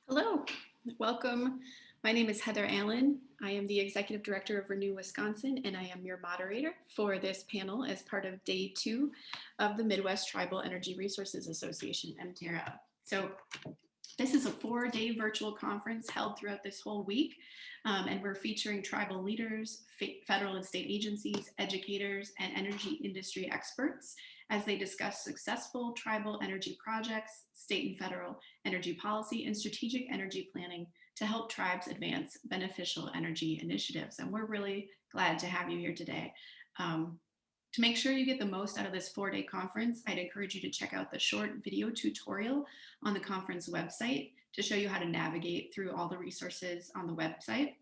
Hello, welcome. My name is Heather Allen. I am the Executive Director of Renew Wisconsin, and I am your moderator for this panel as part of Day 2 of the Midwest Tribal Energy Resources Association, MTERA. So this is a 4-day virtual conference held throughout this whole week, and we're featuring tribal leaders, federal and state agencies, educators, and energy industry experts as they discuss successful tribal energy projects, state and federal energy policy, and strategic energy planning to help tribes advance beneficial energy initiatives. And we're really glad to have you here today. To make sure you get the most out of this 4-day conference, I'd encourage you to check out the short video tutorial on the conference website to show you how to navigate through all the resources on the website.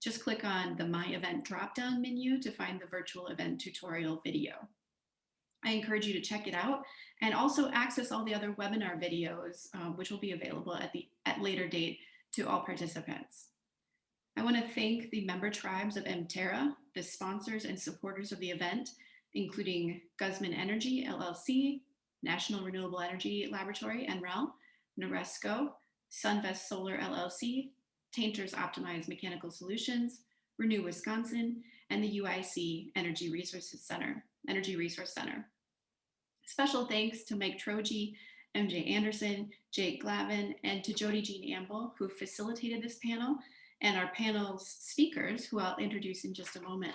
Just click on the My Event drop-down menu to find the virtual event tutorial video. I encourage you to check it out and also access all the other webinar videos, which will be available at later date to all participants. I want to thank the member tribes of MTERA, the sponsors and supporters of the event, including Guzman Energy, LLC, National Renewable Energy Laboratory, NREL, Noresco, Sunvest Solar, LLC, Tainters Optimized Mechanical Solutions, Renew Wisconsin, and the UIC Energy Resource Center. Special thanks to Mike Troji, MJ Anderson, Jake Glavin, and to Jody Jean Amble, who facilitated this panel, and our panel's speakers, who I'll introduce in just a moment.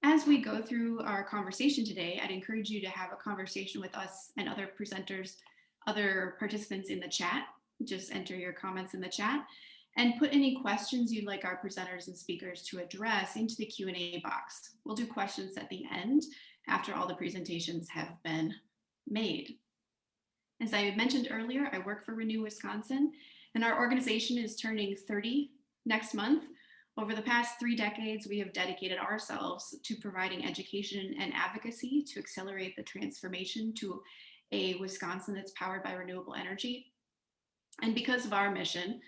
As we go through our conversation today, I'd encourage you to have a conversation with us and other presenters, other participants in the chat. Just enter your comments in the chat and put any questions you'd like our presenters and speakers to address into the Q&A box. We'll do questions at the end after all the presentations have been made. As I mentioned earlier, I work for Renew Wisconsin, and our organization is turning 30 next month. Over the past 3 decades, we have dedicated ourselves to providing education and advocacy to accelerate the transformation to a Wisconsin that's powered by renewable energy. And because of our mission,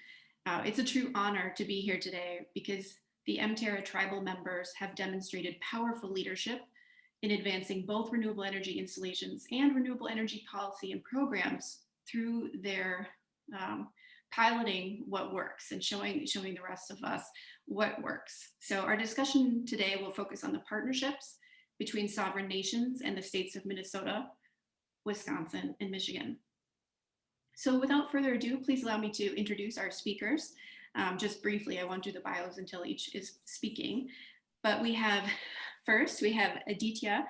it's a true honor to be here today because the MTERA tribal members have demonstrated powerful leadership in advancing both renewable energy installations and renewable energy policy and programs through their piloting what works and showing the rest of us what works. So our discussion today will focus on the partnerships between sovereign nations and the states of Minnesota, Wisconsin, and Michigan. So without further ado, please allow me to introduce our speakers. Just briefly, I won't do the bios until each is speaking, but first we have Aditya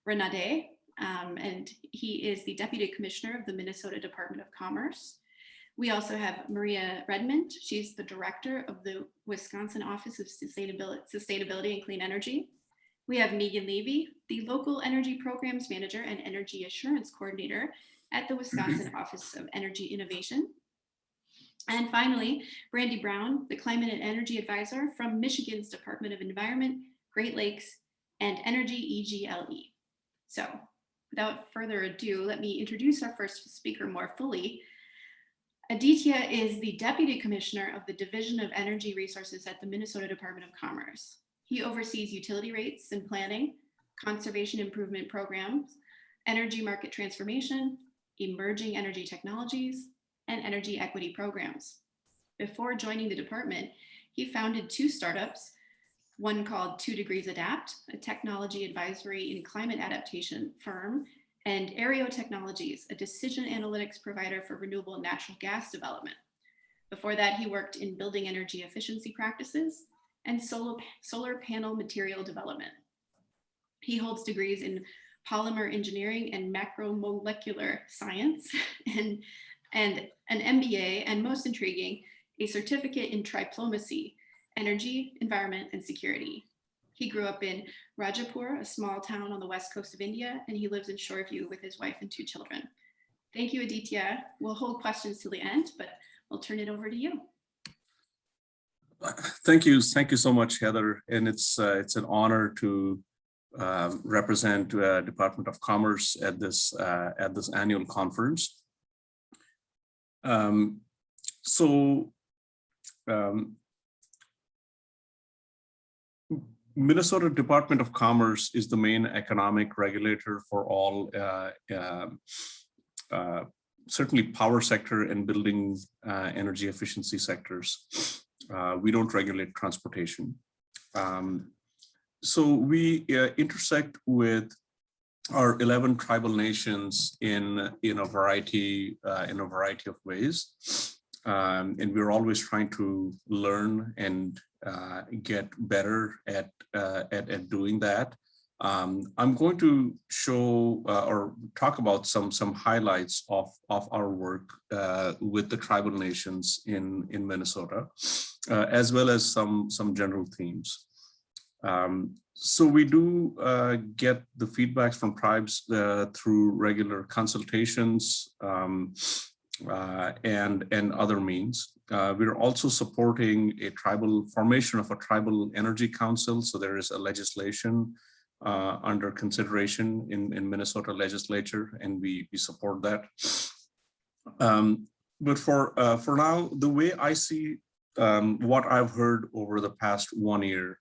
Ranade, and he is the Deputy Commissioner of the Minnesota Department of Commerce. We also have Maria Redmond. She's the Director of the Wisconsin Office of Sustainability and Clean Energy. We have Megan Levy, the Local Energy Programs Manager and Energy Assurance Coordinator at the Wisconsin Office of Energy Innovation. And finally, Brandi Brown, the Climate and Energy Advisor from Michigan's Department of Environment, Great Lakes, and Energy EGLE. So without further ado, let me introduce our first speaker more fully. Aditya is the Deputy Commissioner of the Division of Energy Resources at the Minnesota Department of Commerce. He oversees utility rates and planning, conservation improvement programs, energy market transformation, emerging energy technologies, and energy equity programs. Before joining the department, he founded 2 startups, one called 2 Degrees Adapt, a technology advisory and climate adaptation firm, and Aereo Technologies, a decision analytics provider for renewable natural gas development. Before that, he worked in building energy efficiency practices and solar panel material development. He holds degrees in polymer engineering and macromolecular science and an MBA, and most intriguing, a certificate in diplomacy, energy, environment, and security. He grew up in Rajapur, a small town on the west coast of India, and he lives in Shoreview with his wife and 2 children. Thank you, Aditya. We'll hold questions till the end, but we'll turn it over to you. Thank you so much, Heather. And it's an honor to represent Department of Commerce at this annual conference. Minnesota Department of Commerce is the main economic regulator for all certainly power sector and building energy efficiency sectors. We don't regulate transportation. So we intersect with our 11 tribal nations in a variety of ways, and we're always trying to learn and get better at doing that. I'm going to show or talk about some highlights of our work with the tribal nations in Minnesota, as well as some general themes. So we do get the feedbacks from tribes through regular consultations and other means. We're also supporting a formation of a tribal energy council. So there is a legislation under consideration in Minnesota legislature, and we support that. But for now, the way I see what I've heard over the past 1 year,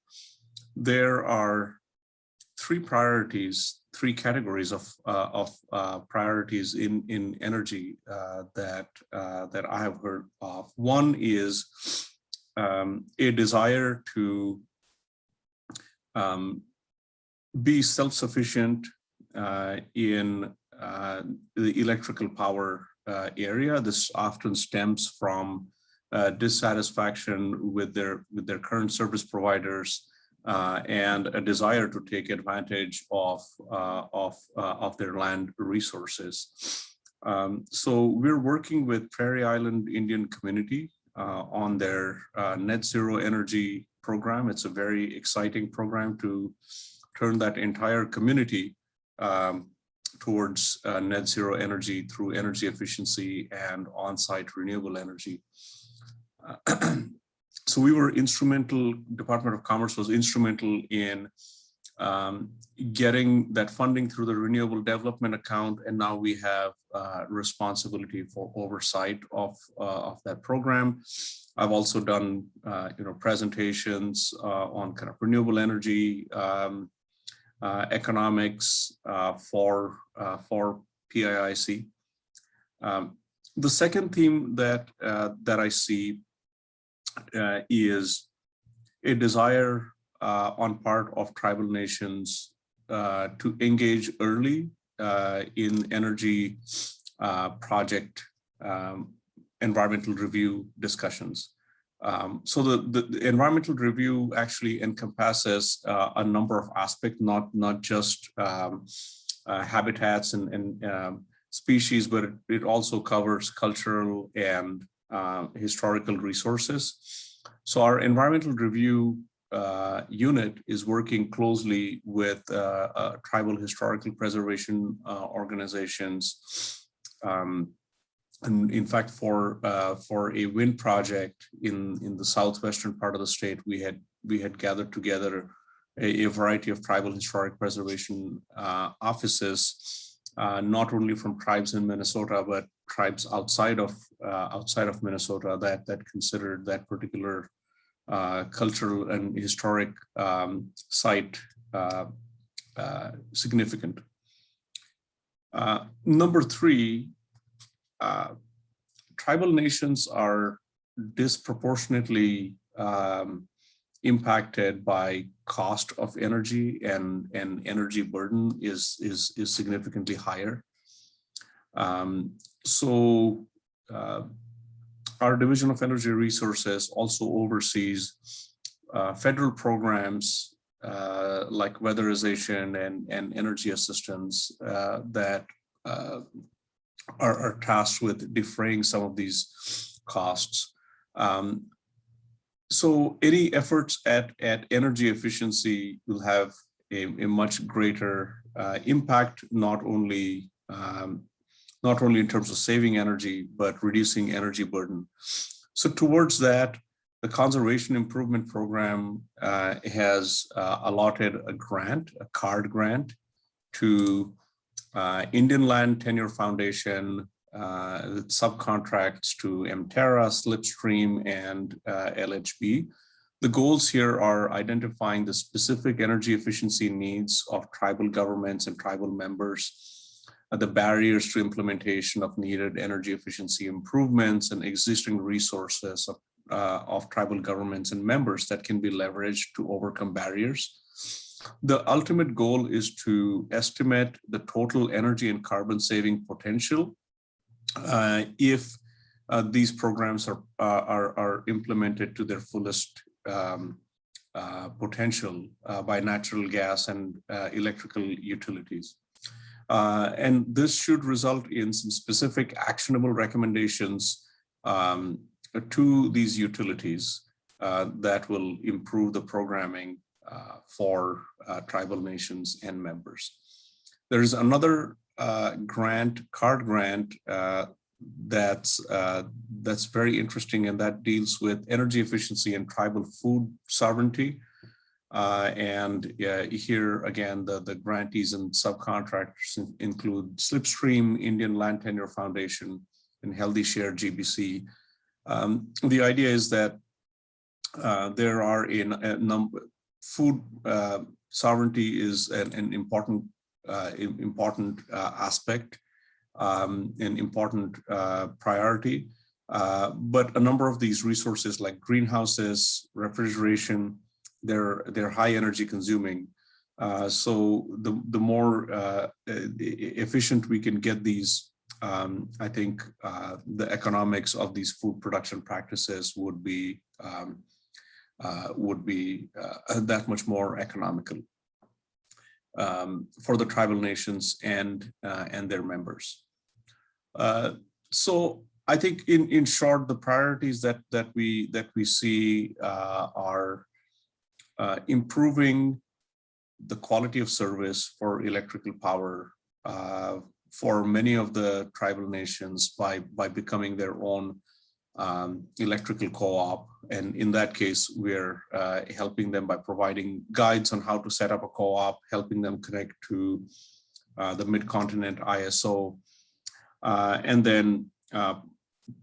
there are three categories of priorities in energy that I have heard of. One is a desire to be self-sufficient in the electrical power area. This often stems from dissatisfaction with their current service providers and a desire to take advantage of their land resources. So we're working with Prairie Island Indian community on their net zero energy program. It's a very exciting program to turn that entire community towards net zero energy through energy efficiency and on-site renewable energy. So we were instrumental, Department of Commerce was instrumental in getting that funding through the Renewable Development Account, and now we have responsibility for oversight of that program. I've also done presentations on kind of renewable energy economics for PIIC. The second theme that I see is a desire on part of tribal nations to engage early in energy project environmental review discussions. So the environmental review actually encompasses a number of aspects, not just habitats and species, but it also covers cultural and historical resources. So our environmental review unit is working closely with tribal historical preservation organizations. And in fact, for a wind project in the southwestern part of the state, we had gathered together a variety of tribal historic preservation offices, not only from tribes in Minnesota, but tribes outside of Minnesota that considered that particular cultural and historic site significant. Number three, tribal nations are disproportionately impacted by cost of energy, and energy burden is significantly higher. So our Division of Energy Resources also oversees federal programs like weatherization and energy assistance that are tasked with defraying some of these costs. So any efforts at energy efficiency will have a much greater impact, not only in terms of saving energy, but reducing energy burden. So towards that, the Conservation Improvement Program has allotted a grant, a CARD grant, to Indian Land Tenure Foundation, subcontracts to MTERA, Slipstream, and LHB. The goals here are identifying the specific energy efficiency needs of tribal governments and tribal members, the barriers to implementation of needed energy efficiency improvements and existing resources of tribal governments and members that can be leveraged to overcome barriers. The ultimate goal is to estimate the total energy and carbon saving potential if these programs are implemented to their fullest potential by natural gas and electrical utilities. And this should result in some specific actionable recommendations to these utilities that will improve the programming for tribal nations and members. There is another CARD grant that's very interesting, and that deals with energy efficiency and tribal food sovereignty. And here again, the grantees and subcontractors include Slipstream, Indian Land Tenure Foundation, and Healthy Share GBC. The idea is that there are a number. Food sovereignty is an important aspect, an important priority, but a number of these resources like greenhouses, refrigeration, they're high energy consuming. So the more efficient we can get these, I think the economics of these food production practices would be that much more economical for the tribal nations and their members. So I think in short, the priorities that we see are improving the quality of service for electrical power for many of the tribal nations by becoming their own electrical co-op. And in that case, we're helping them by providing guides on how to set up a co-op, helping them connect to the Mid-Continent ISO. And then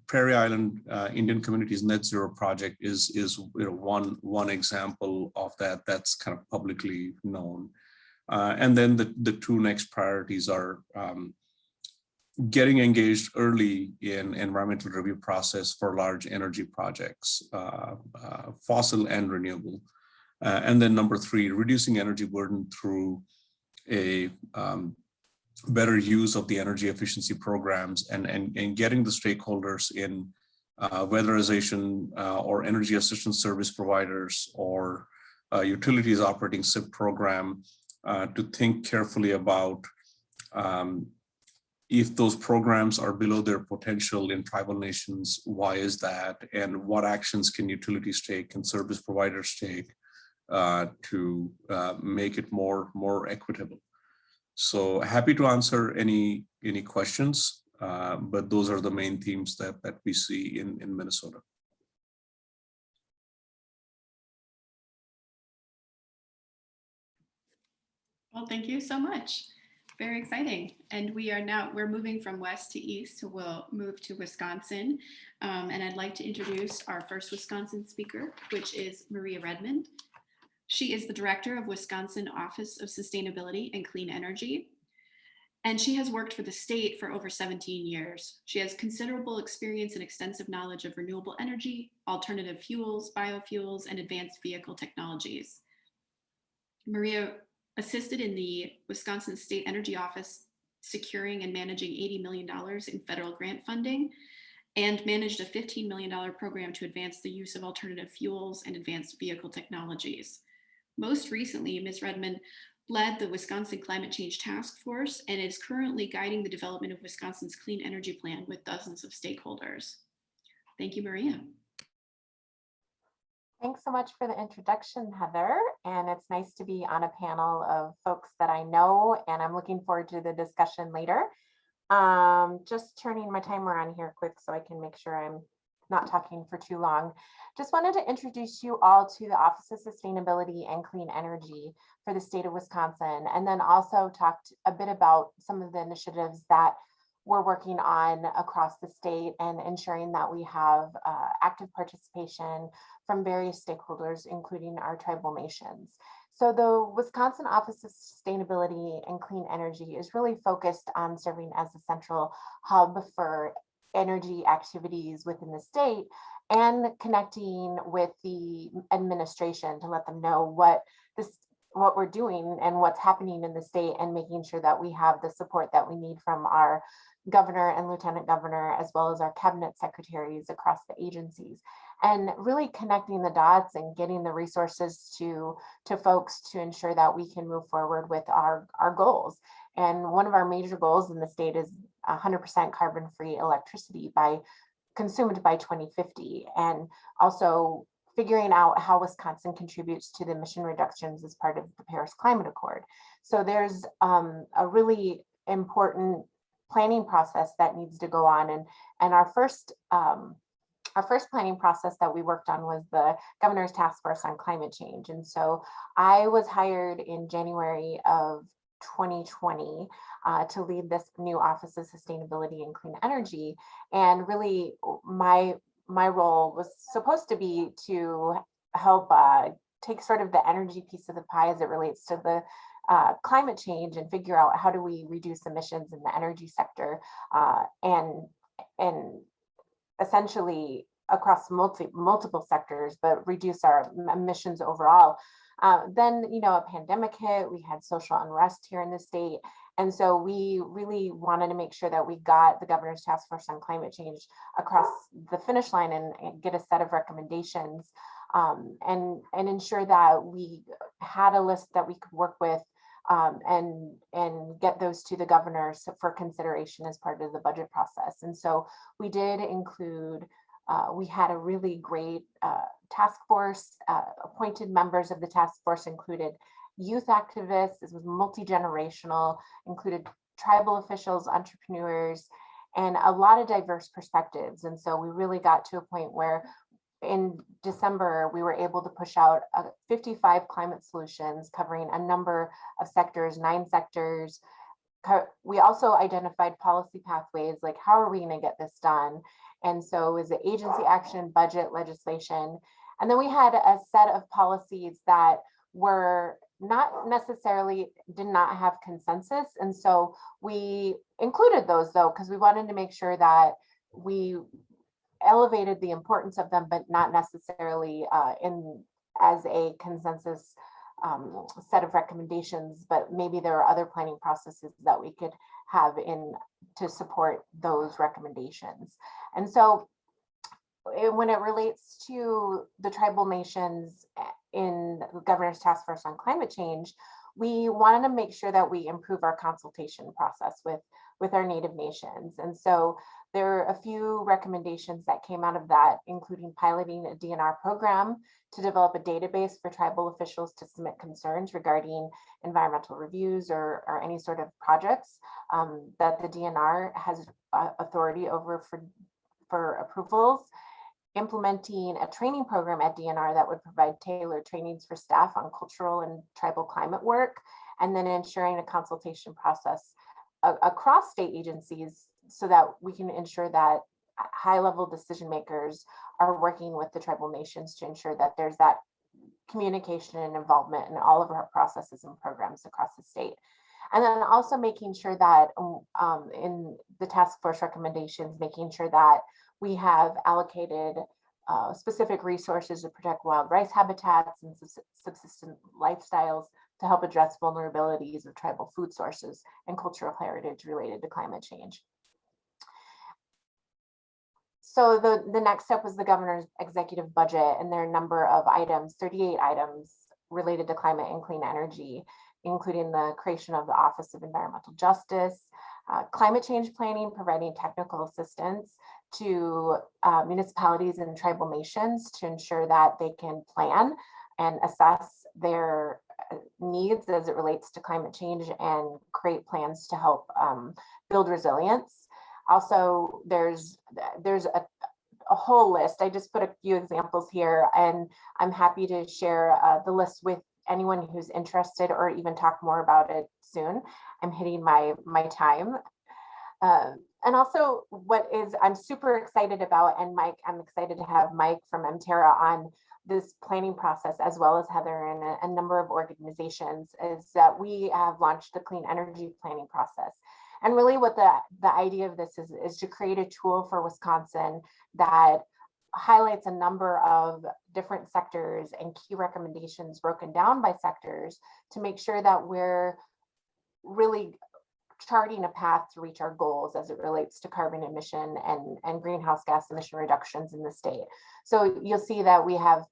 Prairie Island Indian Communities Net Zero Project is one example of that that's kind of publicly known. And then the two next priorities are getting engaged early in environmental review process for large energy projects, fossil and renewable. And then number three, reducing energy burden through a better use of the energy efficiency programs and getting the stakeholders in weatherization or energy assistance service providers or utilities operating SIP program to think carefully about if those programs are below their potential in tribal nations, why is that? And what actions can utilities take and service providers take to make it more equitable? So happy to answer any questions, but those are the main themes that we see in Minnesota. Well, thank you so much. Very exciting. And we're moving from west to east, so we'll move to Wisconsin. And I'd like to introduce our first Wisconsin speaker, which is Maria Redmond. She is the director of Wisconsin Office of Sustainability and Clean Energy. And she has worked for the state for over 17 years. She has considerable experience and extensive knowledge of renewable energy, alternative fuels, biofuels, and advanced vehicle technologies. Maria assisted in the Wisconsin State Energy Office securing and managing $80 million in federal grant funding and managed a $15 million program to advance the use of alternative fuels and advanced vehicle technologies. Most recently, Ms. Redmond led the Wisconsin Climate Change Task Force and is currently guiding the development of Wisconsin's clean energy plan with dozens of stakeholders. Thank you, Maria. Thanks so much for the introduction, Heather. And it's nice to be on a panel of folks that I know, and I'm looking forward to the discussion later. Just turning my timer on here quick so I can make sure I'm not talking for too long. Just wanted to introduce you all to the Office of Sustainability and Clean Energy for the state of Wisconsin, and then also talked a bit about some of the initiatives that we're working on across the state and ensuring that we have active participation from various stakeholders, including our tribal nations. So the Wisconsin Office of Sustainability and Clean Energy is really focused on serving as a central hub for energy activities within the state and connecting with the administration to let them know what we're doing and what's happening in the state, and making sure that we have the support that we need from our governor and lieutenant governor, as well as our cabinet secretaries across the agencies, and really connecting the dots and getting the resources to folks to ensure that we can move forward with our goals. And one of our major goals in the state is 100% carbon-free electricity consumed by 2050, and also figuring out how Wisconsin contributes to the emission reductions as part of the Paris Climate Accord. So there's a really important planning process that needs to go on, and our first planning process that we worked on was the Governor's Task Force on Climate Change. And so I was hired in January of 2020 to lead this new Office of Sustainability and Clean Energy. And really my role was supposed to be to help take sort of the energy piece of the pie as it relates to the climate change, and figure out how do we reduce emissions in the energy sector, and essentially across multiple sectors, but reduce our emissions overall. Then, a pandemic hit, we had social unrest here in the state. And so we really wanted to make sure that we got the Governor's Task Force on Climate Change across the finish line and get a set of recommendations, and ensure that we had a list that we could work with, and get those to the governors for consideration as part of the budget process. And so we did include, we had a really great task force. Appointed members of the task force included youth activists. This was multi-generational, included tribal officials, entrepreneurs, and a lot of diverse perspectives. And so we really got to a point where in December, we were able to push out 55 climate solutions covering a number of sectors, 9 sectors. We also identified policy pathways, like how are we going to get this done? And so it was the agency action, budget, legislation. And then we had a set of policies that were not necessarily, did not have consensus. And so we included those though, because we wanted to make sure that we elevated the importance of them, but not necessarily as a consensus set of recommendations, but maybe there are other planning processes that we could have to support those recommendations. And so when it relates to the tribal nations in the Governor's Task Force on Climate Change, we wanted to make sure that we improve our consultation process with our Native nations. And so there are a few recommendations that came out of that, including piloting a DNR program to develop a database for tribal officials to submit concerns regarding environmental reviews or any sort of projects that the DNR has authority over for approvals. Implementing a training program at DNR that would provide tailored trainings for staff on cultural and tribal climate work, and then ensuring a consultation process across state agencies so that we can ensure that high-level decision makers are working with the tribal nations to ensure that there's that communication and involvement in all of our processes and programs across the state. And then also making sure that in the task force recommendations, making sure that we have allocated specific resources to protect wild rice habitats and subsistence lifestyles to help address vulnerabilities of tribal food sources and cultural heritage related to climate change. So the next step was the governor's executive budget, and there are a number of items, 38 items related to climate and clean energy, including the creation of the Office of Environmental Justice, climate change planning, providing technical assistance to municipalities and tribal nations to ensure that they can plan and assess their needs as it relates to climate change and create plans to help build resilience. Also, there's a whole list. I just put a few examples here, and I'm happy to share the list with anyone who's interested or even talk more about it soon. I'm hitting my time. And also I'm super excited about, and Mike, I'm excited to have Mike from MTERA on this planning process, as well as Heather and a number of organizations, is that we have launched the clean energy planning process. And really what the idea of this is to create a tool for Wisconsin that highlights a number of different sectors and key recommendations broken down by sectors to make sure that we're really charting a path to reach our goals as it relates to carbon emission and greenhouse gas emission reductions in the state. So you'll see that we have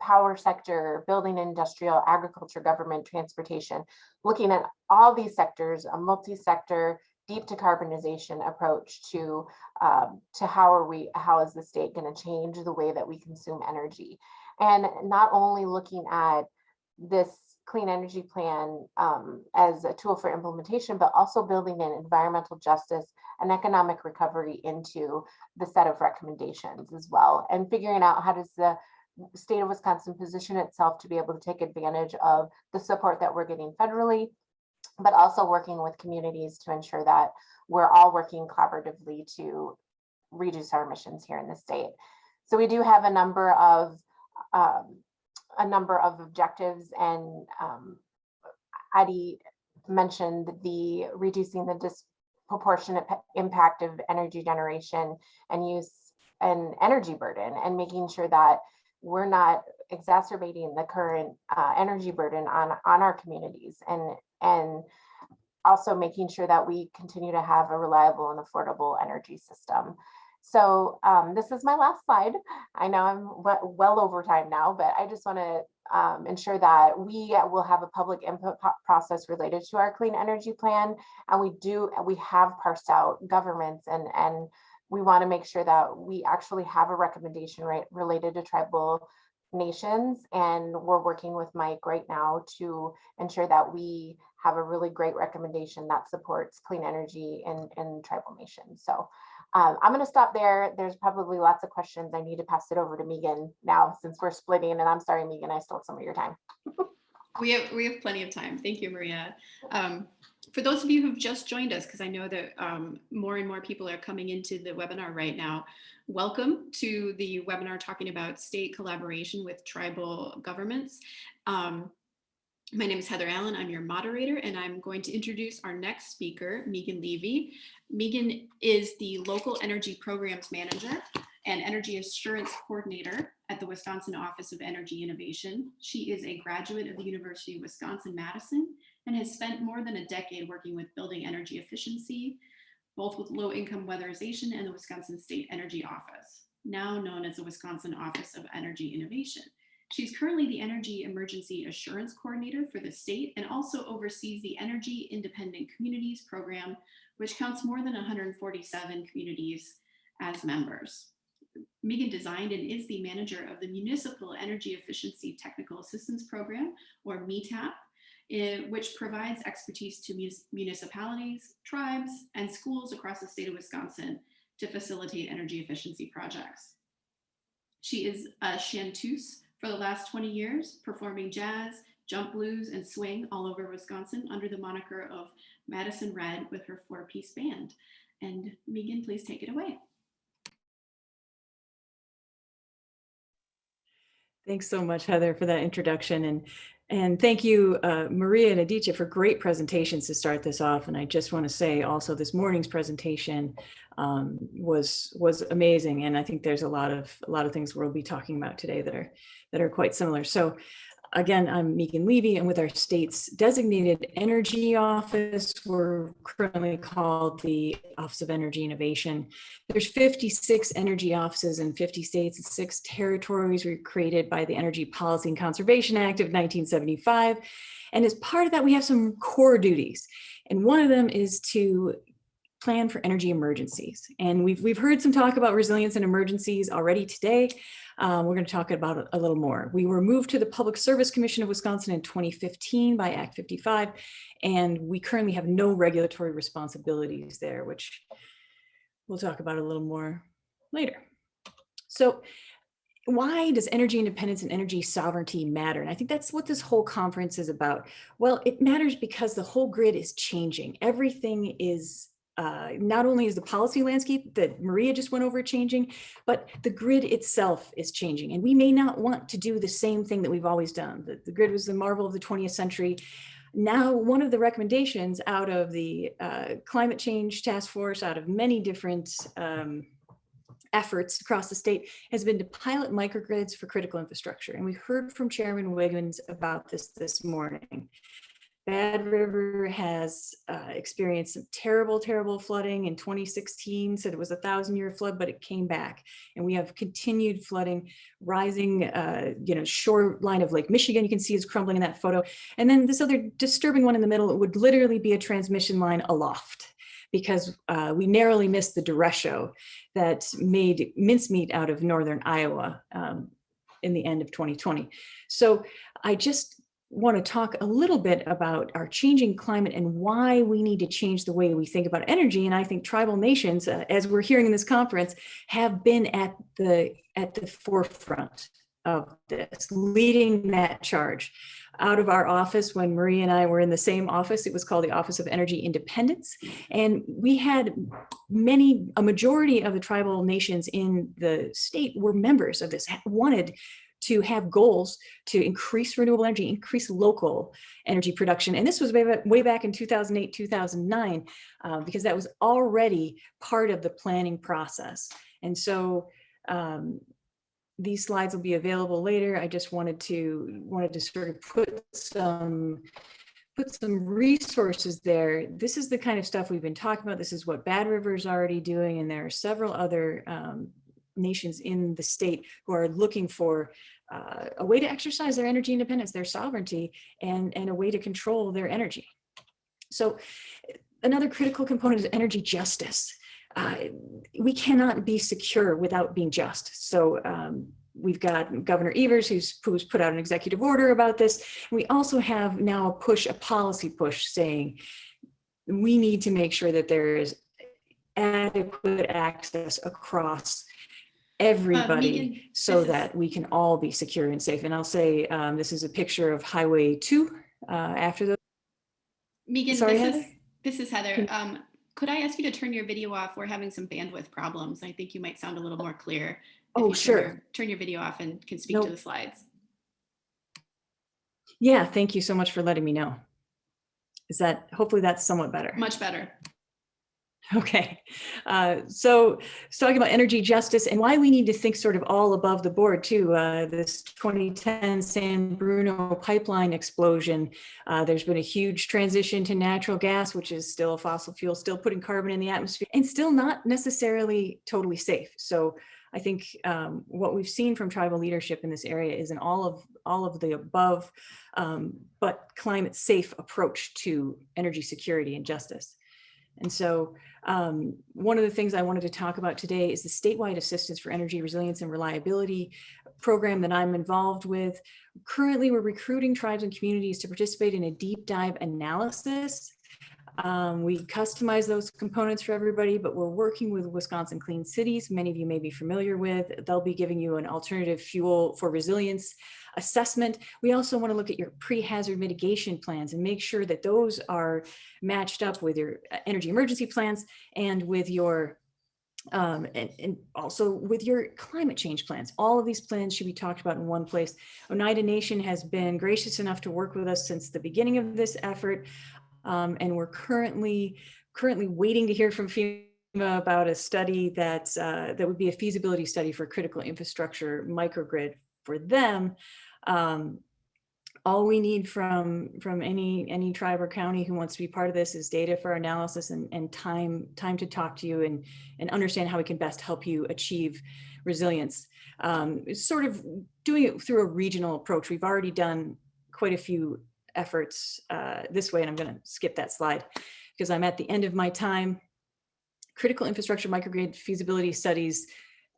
power sector, building, industrial, agriculture, government, transportation, looking at all these sectors, a multi-sector, deep decarbonization approach to how is the state going to change the way that we consume energy. And not only looking at this clean energy plan as a tool for implementation, but also building in environmental justice and economic recovery into the set of recommendations as well, and figuring out how does the state of Wisconsin position itself to be able to take advantage of the support that we're getting federally, but also working with communities to ensure that we're all working collaboratively to reduce our emissions here in the state. So we do have a number of objectives, and Adi mentioned the reducing the disproportionate impact of energy generation and use and energy burden, and making sure that we're not exacerbating the current energy burden on our communities, and also making sure that we continue to have a reliable and affordable energy system. So this is my last slide. I know I'm well over time now, but I just want to ensure that we will have a public input process related to our clean energy plan. And we have parsed out governments, and we want to make sure that we actually have a recommendation related to tribal nations. And we're working with Mike right now to ensure that we have a really great recommendation that supports clean energy in tribal nations. So I'm going to stop there. There's probably lots of questions. I need to pass it over to Megan now, since we're splitting. And I'm sorry, Megan, I stole some of your time. We have plenty of time. Thank you, Maria. For those of you who've just joined us, because I know that more and more people are coming into the webinar right now, welcome to the webinar talking about state collaboration with tribal governments. My name is Heather Allen. I'm your moderator, and I'm going to introduce our next speaker, Megan Levy. Megan is the local energy programs manager and energy assurance coordinator at the Wisconsin Office of Energy Innovation. She is a graduate of the University of Wisconsin-Madison and has spent more than a decade working with building energy efficiency, both with low-income weatherization and the Wisconsin State Energy Office, now known as the Wisconsin Office of Energy Innovation. She's currently the Energy Emergency Assurance Coordinator for the state and also oversees the Energy Independent Communities Program, which counts more than 147 communities as members. Megan designed and is the manager of the Municipal Energy Efficiency Technical Assistance Program, or METAP, which provides expertise to municipalities, tribes, and schools across the state of Wisconsin to facilitate energy efficiency projects. She is a chanteuse for the last 20 years, performing jazz, jump blues, and swing all over Wisconsin under the moniker of Madison Red with her 4-piece band. And Megan, please take it away. Thanks so much, Heather, for that introduction. And thank you, Maria and Aditya, for great presentations to start this off. And I just want to say also this morning's presentation was amazing. And I think there's a lot of things we'll be talking about today that are quite similar. So again, I'm Megan Levy, and with our state's designated energy office, we're currently called the Office of Energy Innovation. There's 56 energy offices in 50 states and 6 territories were created by the Energy Policy and Conservation Act of 1975. And as part of that, we have some core duties. And one of them is to plan for energy emergencies. And we've heard some talk about resilience and emergencies already today. We're going to talk about it a little more. We were moved to the Public Service Commission of Wisconsin in 2015 by Act 55, and we currently have no regulatory responsibilities there, which we'll talk about a little more later. So why does energy independence and energy sovereignty matter? And I think that's what this whole conference is about. Well, it matters because the whole grid is changing. Everything is not only is the policy landscape that Maria just went over changing, but the grid itself is changing. And we may not want to do the same thing that we've always done. The grid was the marvel of the 20th century. Now, one of the recommendations out of the climate change task force, out of many different efforts across the state, has been to pilot microgrids for critical infrastructure. And we heard from Chairman Wiggins about this morning. Bad River has experienced some terrible, terrible flooding in 2016, said it was a 1,000-year flood, but it came back. And we have continued flooding, rising, shoreline of Lake Michigan, you can see is crumbling in that photo. And then this other disturbing one in the middle, it would literally be a transmission line aloft, because we narrowly missed the derecho that made mincemeat out of northern Iowa in the end of 2020. So I just want to talk a little bit about our changing climate and why we need to change the way we think about energy. And I think tribal nations, as we're hearing in this conference, have been at the forefront of this, leading that charge. Out of our office, when Marie and I were in the same office, it was called the Office of Energy Independence. And we had a majority of the tribal nations in the state were members of this, wanted to have goals to increase renewable energy, increase local energy production. And this was way back in 2008, 2009, because that was already part of the planning process. And so these slides will be available later. I just wanted to sort of put some resources there. This is the kind of stuff we've been talking about. This is what Bad River is already doing. And there are several other nations in the state who are looking for a way to exercise their energy independence, their sovereignty, and a way to control their energy. So another critical component is energy justice. We cannot be secure without being just. So we've got Governor Evers, who's put out an executive order about this. We also have now a policy push saying we need to make sure that there is adequate access across everybody, so that we can all be secure and safe. And I'll say this is a picture of Highway 2 after the. Megan, Sorry, this is Heather. Could I ask you to turn your video off? We're having some bandwidth problems. I think you might sound a little more clear. Oh, sure. Turn your video off and can speak to the slides. Yeah, thank you so much for letting me know. Hopefully that's somewhat better. Much better. Okay, so talking about energy justice and why we need to think sort of all above the board too. This 2010 San Bruno pipeline explosion, there's been a huge transition to natural gas, which is still a fossil fuel, still putting carbon in the atmosphere and still not necessarily totally safe. So I think what we've seen from tribal leadership in this area is an all of the above, but climate safe approach to energy security and justice. And so one of the things I wanted to talk about today is the statewide assistance for energy resilience and reliability program that I'm involved with. Currently, we're recruiting tribes and communities to participate in a deep dive analysis. We customize those components for everybody, but we're working with Wisconsin Clean Cities. Many of you may be familiar with. They'll be giving you an alternative fuel for resilience assessment. We also want to look at your pre-hazard mitigation plans and make sure that those are matched up with your energy emergency plans and with your and also with your climate change plans. All of these plans should be talked about in one place. Oneida Nation has been gracious enough to work with us since the beginning of this effort. And we're currently waiting to hear from FEMA about a study that would be a feasibility study for critical infrastructure microgrid for them. All we need from any tribe or county who wants to be part of this is data for our analysis and time to talk to you and understand how we can best help you achieve resilience. It's sort of doing it through a regional approach. We've already done quite a few efforts this way, and I'm going to skip that slide because I'm at the end of my time. Critical infrastructure microgrid feasibility studies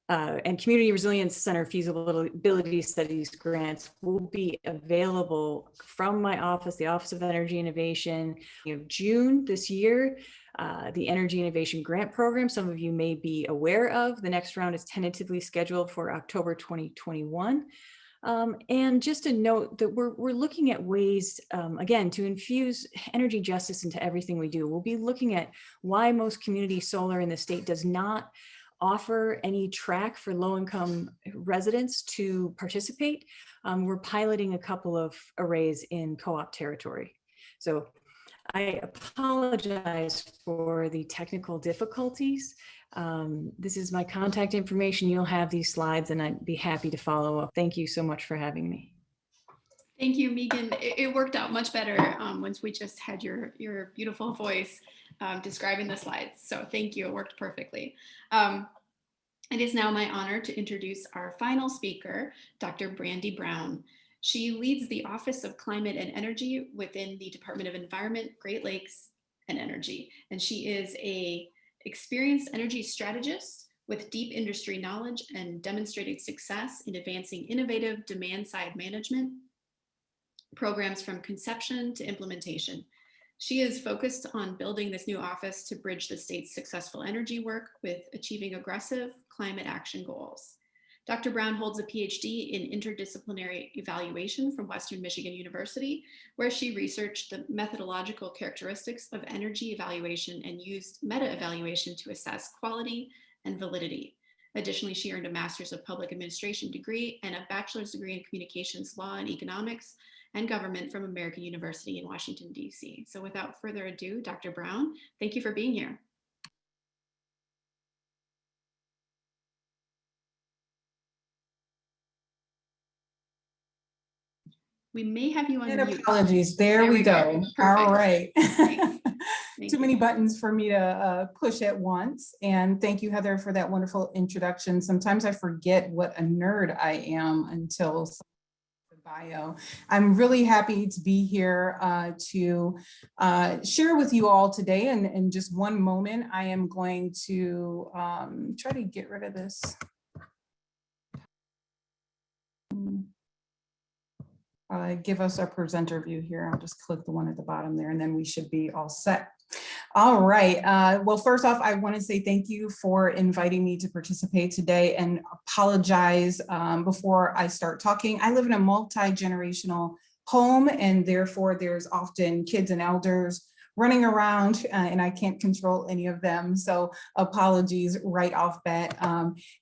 and Community Resilience Center feasibility studies grants will be available from my office, the Office of Energy Innovation, of June this year. The Energy Innovation Grant Program, some of you may be aware of. The next round is tentatively scheduled for October 2021. And just a note that we're looking at ways, again, to infuse energy justice into everything we do. We'll be looking at why most community solar in the state does not offer any track for low-income residents to participate. We're piloting a couple of arrays in co-op territory. So I apologize for the technical difficulties. This is my contact information. You'll have these slides and I'd be happy to follow up. Thank you so much for having me. Thank you, Megan. It worked out much better once we just had your beautiful voice describing the slides. So thank you, it worked perfectly. It is now my honor to introduce our final speaker, Dr. Brandi Brown. She leads the Office of Climate and Energy within the Department of Environment, Great Lakes, and Energy. And she is an experienced energy strategist with deep industry knowledge and demonstrated success in advancing innovative demand-side management programs from conception to implementation. She is focused on building this new office to bridge the state's successful energy work with achieving aggressive climate action goals. Dr. Brown holds a PhD in interdisciplinary evaluation from Western Michigan University, where she researched the methodological characteristics of energy evaluation and used meta-evaluation to assess quality and validity. Additionally, she earned a Master's of Public Administration degree and a bachelor's degree in Communications Law and Economics and Government from American University in Washington, D.C. So without further ado, Dr. Brown, thank you for being here. We may have you on mute. Apologies. There we go. All right. Too many buttons for me to push at once. And thank you, Heather, for that wonderful introduction. Sometimes I forget what a nerd I am until the bio. I'm really happy to be here to share with you all today. And in just one moment, I am going to try to get rid of this. Give us our presenter view here. I'll just click the one at the bottom there and then we should be all set. All right. Well, first off, I want to say thank you for inviting me to participate today and apologize before I start talking. I live in a multi-generational home and therefore there's often kids and elders running around and I can't control any of them. So apologies right off bat.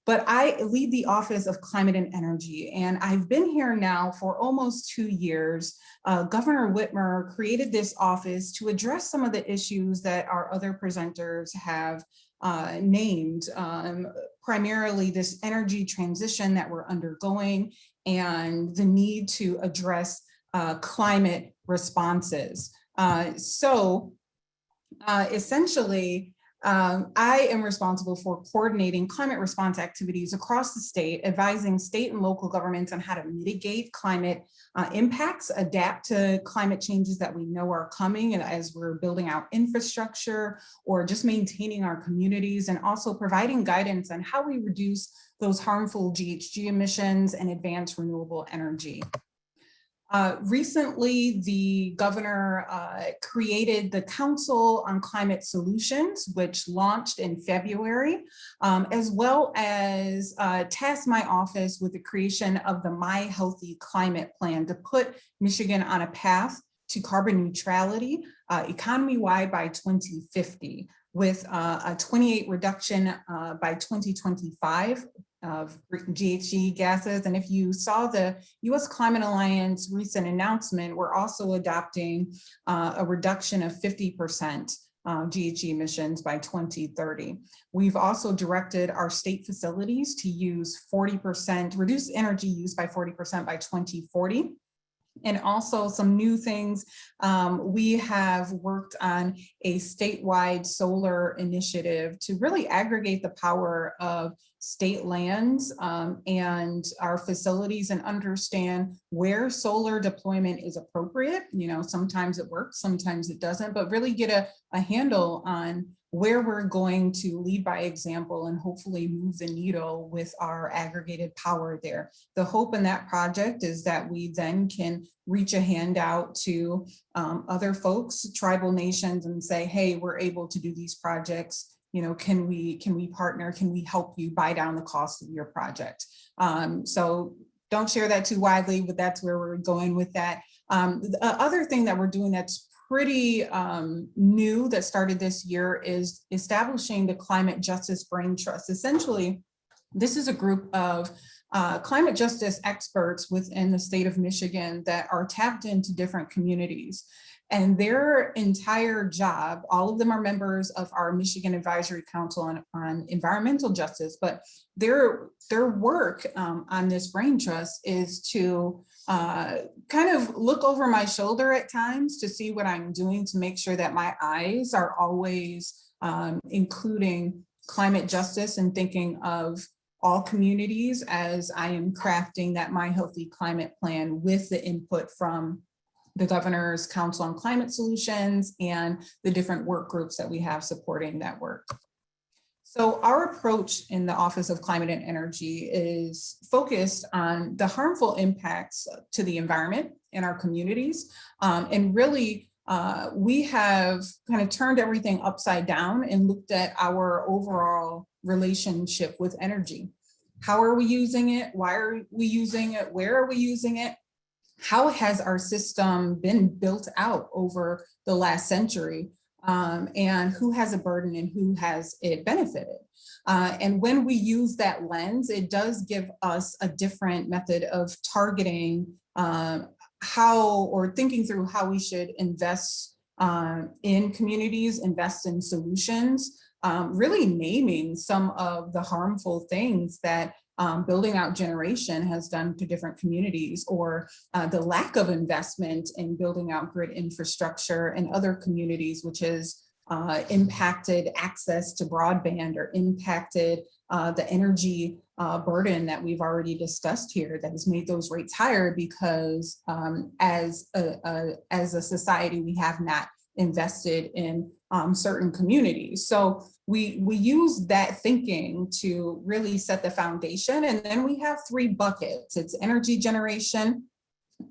But I lead the Office of Climate and Energy and I've been here now for almost 2 years. Governor Whitmer created this office to address some of the issues that our other presenters have named, primarily this energy transition that we're undergoing and the need to address climate responses. Essentially, I am responsible for coordinating climate response activities across the state, advising state and local governments on how to mitigate climate impacts, adapt to climate changes that we know are coming and as we're building out infrastructure or just maintaining our communities, and also providing guidance on how we reduce those harmful GHG emissions and advance renewable energy. Recently, the governor created the Council on Climate Solutions, which launched in February, as well as tasked my office with the creation of the My Healthy Climate Plan to put Michigan on a path to carbon neutrality economy-wide by 2050, with a 28% reduction by 2025 of GHG gases. And if you saw the U.S. Climate Alliance recent announcement, we're also adopting a reduction of 50% GHG emissions by 2030. We've also directed our state facilities to use reduce energy use by 40% by 2040. And also some new things, we have worked on a statewide solar initiative to really aggregate the power of state lands and our facilities and understand where solar deployment is appropriate. You know, sometimes it works, sometimes it doesn't, but really get a handle on where we're going to lead by example and hopefully move the needle with our aggregated power there. The hope in that project is that we then can reach a hand out to other folks, tribal nations, and say, hey, we're able to do these projects. You know, can we partner? Can we help you buy down the cost of your project? So don't share that too widely, but that's where we're going with that. The other thing that we're doing that's pretty new that started this year is establishing the Climate Justice Brain Trust. Essentially, this is a group of climate justice experts within the state of Michigan that are tapped into different communities. And their entire job, all of them are members of our Michigan Advisory Council on Environmental Justice, but their work on this brain trust is to kind of look over my shoulder at times to see what I'm doing to make sure that my eyes are always including climate justice and thinking of all communities as I am crafting that My Healthy Climate Plan with the input from the Governor's Council on Climate Solutions and the different work groups that we have supporting that work. So our approach in the Office of Climate and Energy is focused on the harmful impacts to the environment in our communities. And really, we have kind of turned everything upside down and looked at our overall relationship with energy. How are we using it? Why are we using it? Where are we using it? How has our system been built out over the last century? And who has a burden and who has it benefited? And when we use that lens, it does give us a different method of targeting how, or thinking through how we should invest in communities, invest in solutions, really naming some of the harmful things that building out generation has done to different communities, or the lack of investment in building out grid infrastructure in other communities, which has impacted access to broadband or impacted the energy burden that we've already discussed here that has made those rates higher because as a society, we have not invested in certain communities. So we use that thinking to really set the foundation. And then we have 3 buckets. It's energy generation,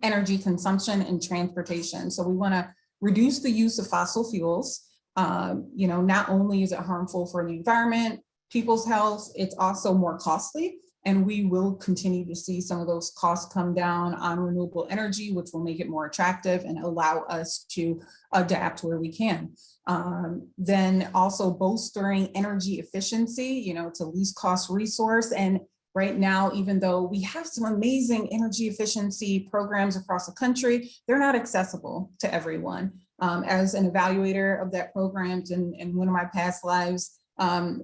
energy consumption, and transportation. So we want to reduce the use of fossil fuels. Not only is it harmful for the environment, people's health, it's also more costly. And we will continue to see some of those costs come down on renewable energy, which will make it more attractive and allow us to adapt where we can. Then also bolstering energy efficiency, it's a least cost resource. And right now, even though we have some amazing energy efficiency programs across the country, they're not accessible to everyone. As an evaluator of that program in one of my past lives,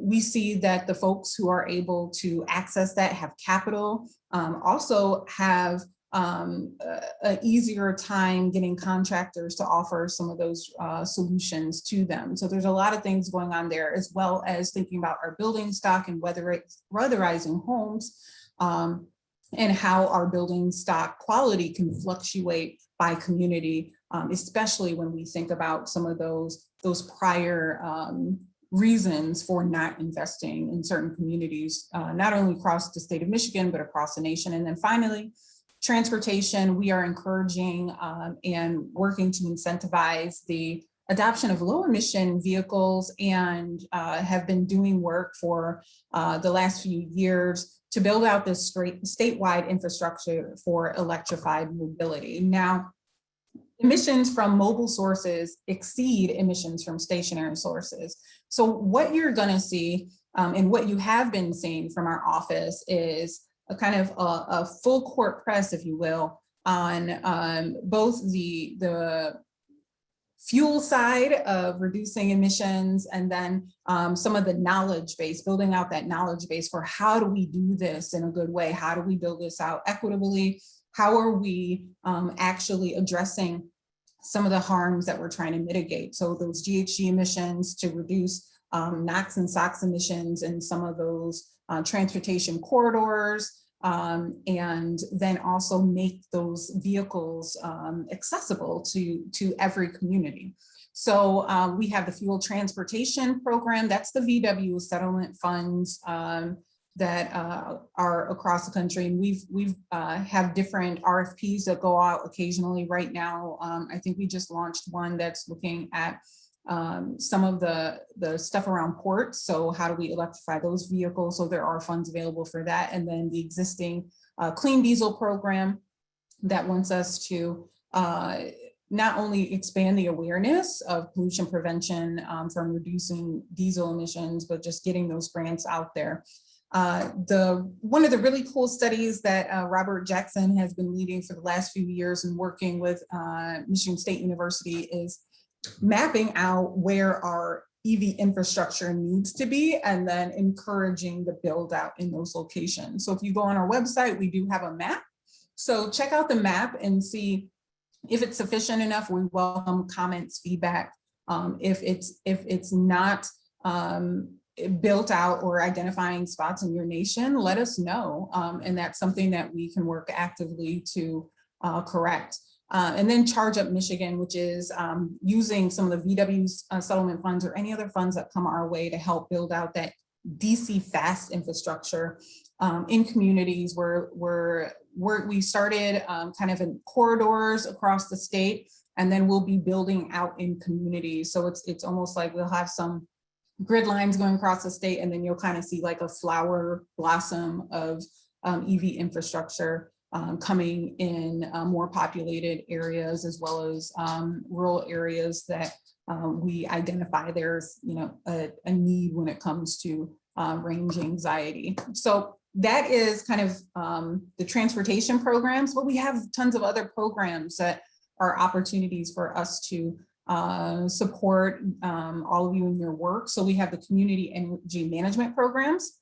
we see that the folks who are able to access that have capital, also have an easier time getting contractors to offer some of those solutions to them. So there's a lot of things going on there, as well as thinking about our building stock and weatherizing homes, and how our building stock quality can fluctuate by community, especially when we think about some of those prior reasons for not investing in certain communities, not only across the state of Michigan, but across the nation. And then finally, transportation, we are encouraging and working to incentivize the adoption of low emission vehicles, and have been doing work for the last few years to build out this statewide infrastructure for electrified mobility. Now, emissions from mobile sources exceed emissions from stationary sources. So what you're going to see, and what you have been seeing from our office, is a kind of a full court press, if you will, on both the fuel side of reducing emissions, and then some of the knowledge base, building out that knowledge base for how do we do this in a good way? How do we build this out equitably? How are we actually addressing some of the harms that we're trying to mitigate? So those GHG emissions, to reduce NOx and SOx emissions in some of those transportation corridors, and then also make those vehicles accessible to every community. So we have the fuel transportation program. That's the VW settlement funds that are across the country. And we've have different RFPs that go out occasionally. Right now, I think we just launched one that's looking at some of the stuff around ports. So how do we electrify those vehicles? So there are funds available for that. And then the existing clean diesel program that wants us to not only expand the awareness of pollution prevention from reducing diesel emissions, but just getting those grants out there. One of the really cool studies that Robert Jackson has been leading for the last few years and working with Michigan State University is mapping out where our EV infrastructure needs to be and then encouraging the build out in those locations. So if you go on our website, we do have a map. So check out the map and see if it's sufficient enough. We welcome comments, feedback. If it's not built out or identifying spots in your nation, let us know. And that's something that we can work actively to correct. And then Charge Up Michigan, which is using some of the VW's settlement funds or any other funds that come our way to help build out that DC fast infrastructure in communities where we started kind of in corridors across the state, and then we'll be building out in communities. So it's almost like we'll have some grid lines going across the state, and then you'll kind of see like a flower blossom of EV infrastructure coming in more populated areas, as well as rural areas that we identify there's a need when it comes to range anxiety. So that is kind of the transportation programs, but we have tons of other programs that are opportunities for us to support all of you in your work. So we have the community energy management programs,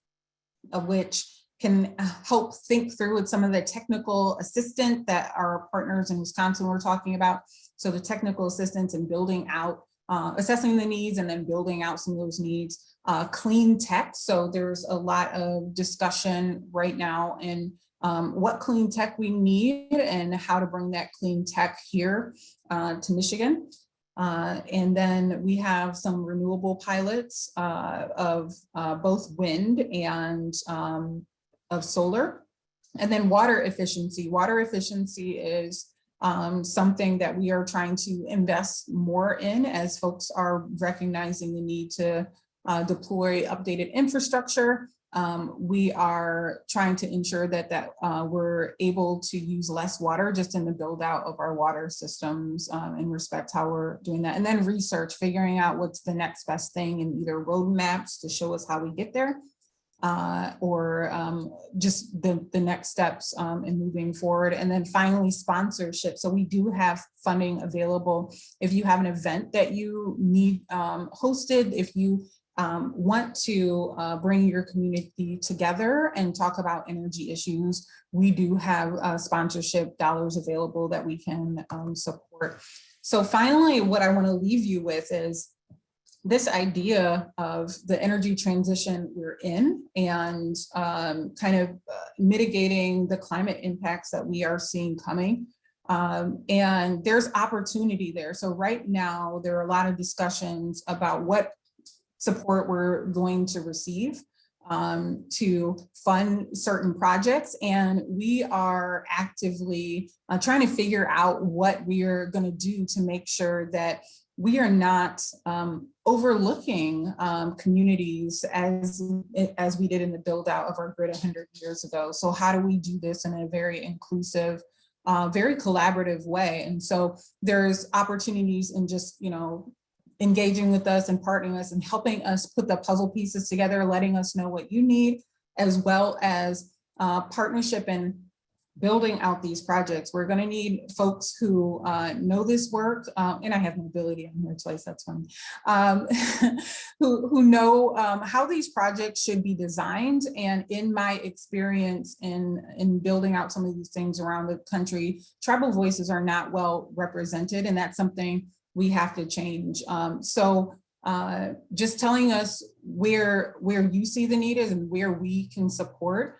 which can help think through with some of the technical assistance that our partners in Wisconsin were talking about. So the technical assistance in building out, assessing the needs and then building out some of those needs. Clean tech, so there's a lot of discussion right now in what clean tech we need and how to bring that clean tech here to Michigan. And then we have some renewable pilots of both wind and of solar. And then water efficiency. Water efficiency is something that we are trying to invest more in as folks are recognizing the need to deploy updated infrastructure. We are trying to ensure that we're able to use less water just in the build out of our water systems and respect how we're doing that. And then research, figuring out what's the next best thing and either roadmaps to show us how we get there or just the next steps in moving forward. And then finally, sponsorship. So we do have funding available. If you have an event that you need hosted, if you want to bring your community together and talk about energy issues, we do have sponsorship dollars available that we can support. So finally, what I want to leave you with is this idea of the energy transition we're in and kind of mitigating the climate impacts that we are seeing coming. And there's opportunity there. So right now, there are a lot of discussions about what support we're going to receive to fund certain projects. And we are actively trying to figure out what we are going to do to make sure that we are not overlooking communities as we did in the build out of our grid 100 years ago. So how do we do this in a very inclusive, very collaborative way? And so there's opportunities in just, engaging with us and partnering with us and helping us put the puzzle pieces together, letting us know what you need, as well as partnership and building out these projects. We're going to need folks who know this work, and I have mobility, I'm here twice, that's fine, who know how these projects should be designed. And in my experience in building out some of these things around the country, tribal voices are not well represented, and that's something we have to change. So just telling us where you see the need is and where we can support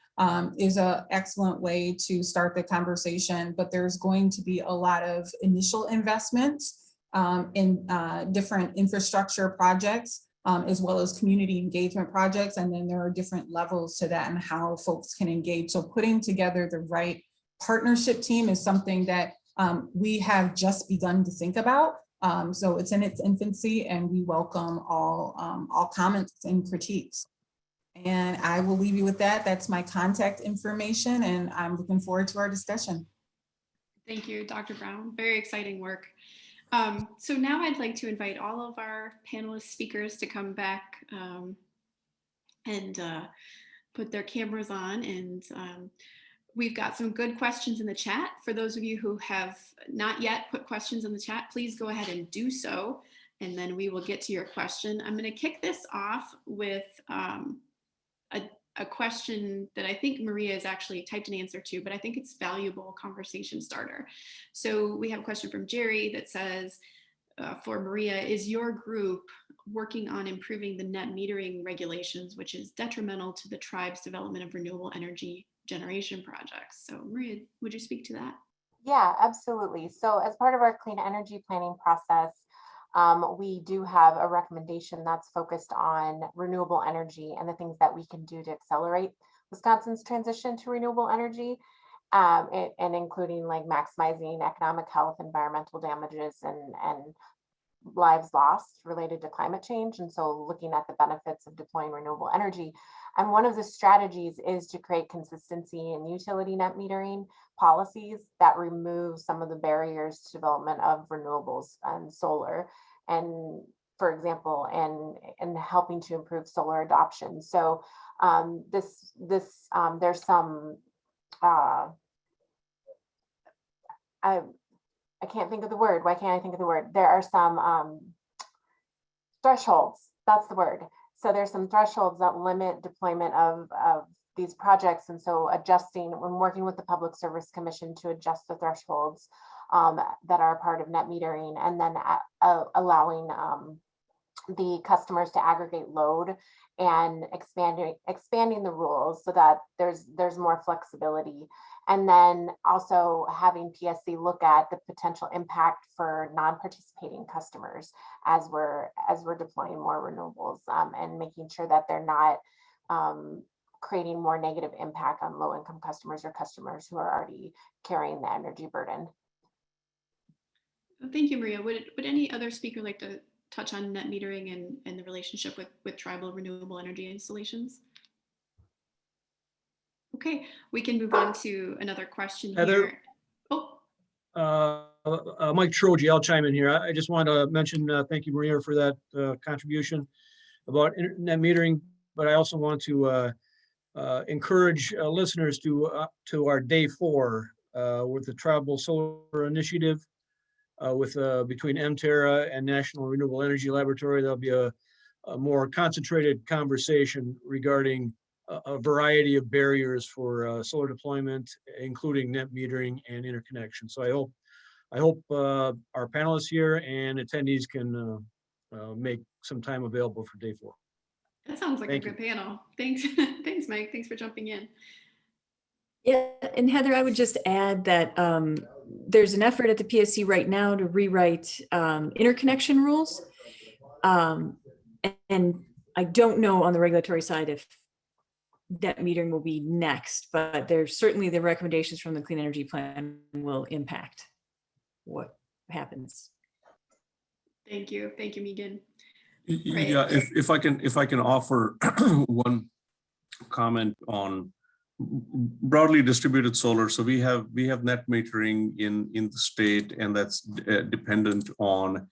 is an excellent way to start the conversation. But there's going to be a lot of initial investments in different infrastructure projects, as well as community engagement projects. And then there are different levels to that and how folks can engage. So putting together the right partnership team is something that we have just begun to think about. So it's in its infancy, and we welcome all comments and critiques. And I will leave you with that. That's my contact information, and I'm looking forward to our discussion. Thank you, Dr. Brown. Very exciting work. So now I'd like to invite all of our panelist speakers to come back and put their cameras on. And we've got some good questions in the chat. For those of you who have not yet put questions in the chat, please go ahead and do so. And then we will get to your question. I'm going to kick this off with a question that I think Maria has actually typed an answer to, but I think it's valuable conversation starter. So we have a question from Jerry that says, for Maria, is your group working on improving the net metering regulations, which is detrimental to the tribe's development of renewable energy generation projects? So Maria, would you speak to that? Yeah, absolutely. So as part of our clean energy planning process, we do have a recommendation that's focused on renewable energy and the things that we can do to accelerate Wisconsin's transition to renewable energy, and including like maximizing economic health, environmental damages, and lives lost related to climate change. And so looking at the benefits of deploying renewable energy. And one of the strategies is to create consistency in utility net metering policies that remove some of the barriers to development of renewables and solar, and for example, and helping to improve solar adoption. So there's some I can't think of the word. Why can't I think of the word? There are some thresholds. That's the word. So there's some thresholds that limit deployment of these projects. And so adjusting, when working with the Public Service Commission to adjust the thresholds that are a part of net metering, and then allowing the customers to aggregate load and expanding the rules so that there's more flexibility. And then also having PSC look at the potential impact for non-participating customers as we're deploying more renewables, and making sure that they're not creating more negative impact on low-income customers or customers who are already carrying the energy burden. Thank you, Maria. Would any other speaker like to touch on net metering and the relationship with tribal renewable energy installations? Okay, we can move on to another question Heather? here. Oh. Mike Troji, I'll chime in here. I just wanted to mention, thank you, Maria, for that contribution about net metering, but I also want to encourage listeners to our day 4 with the Tribal Solar Initiative between MTERA and National Renewable Energy Laboratory. There'll be a more concentrated conversation regarding a variety of barriers for solar deployment, including net metering and interconnection. So I hope our panelists here and attendees can make some time available for day 4. That sounds like Thank a good panel. Thanks. Thanks, Mike. Thanks for jumping in. Yeah, and Heather, I would just add that there's an effort at the PSC right now to rewrite interconnection rules. And I don't know on the regulatory side if net metering will be next, but there's certainly the recommendations from the Clean Energy Plan will impact what happens. Thank you. Thank you, Megan. Yeah, if I can offer one comment on broadly distributed solar. So we have net metering in the state, and that's dependent on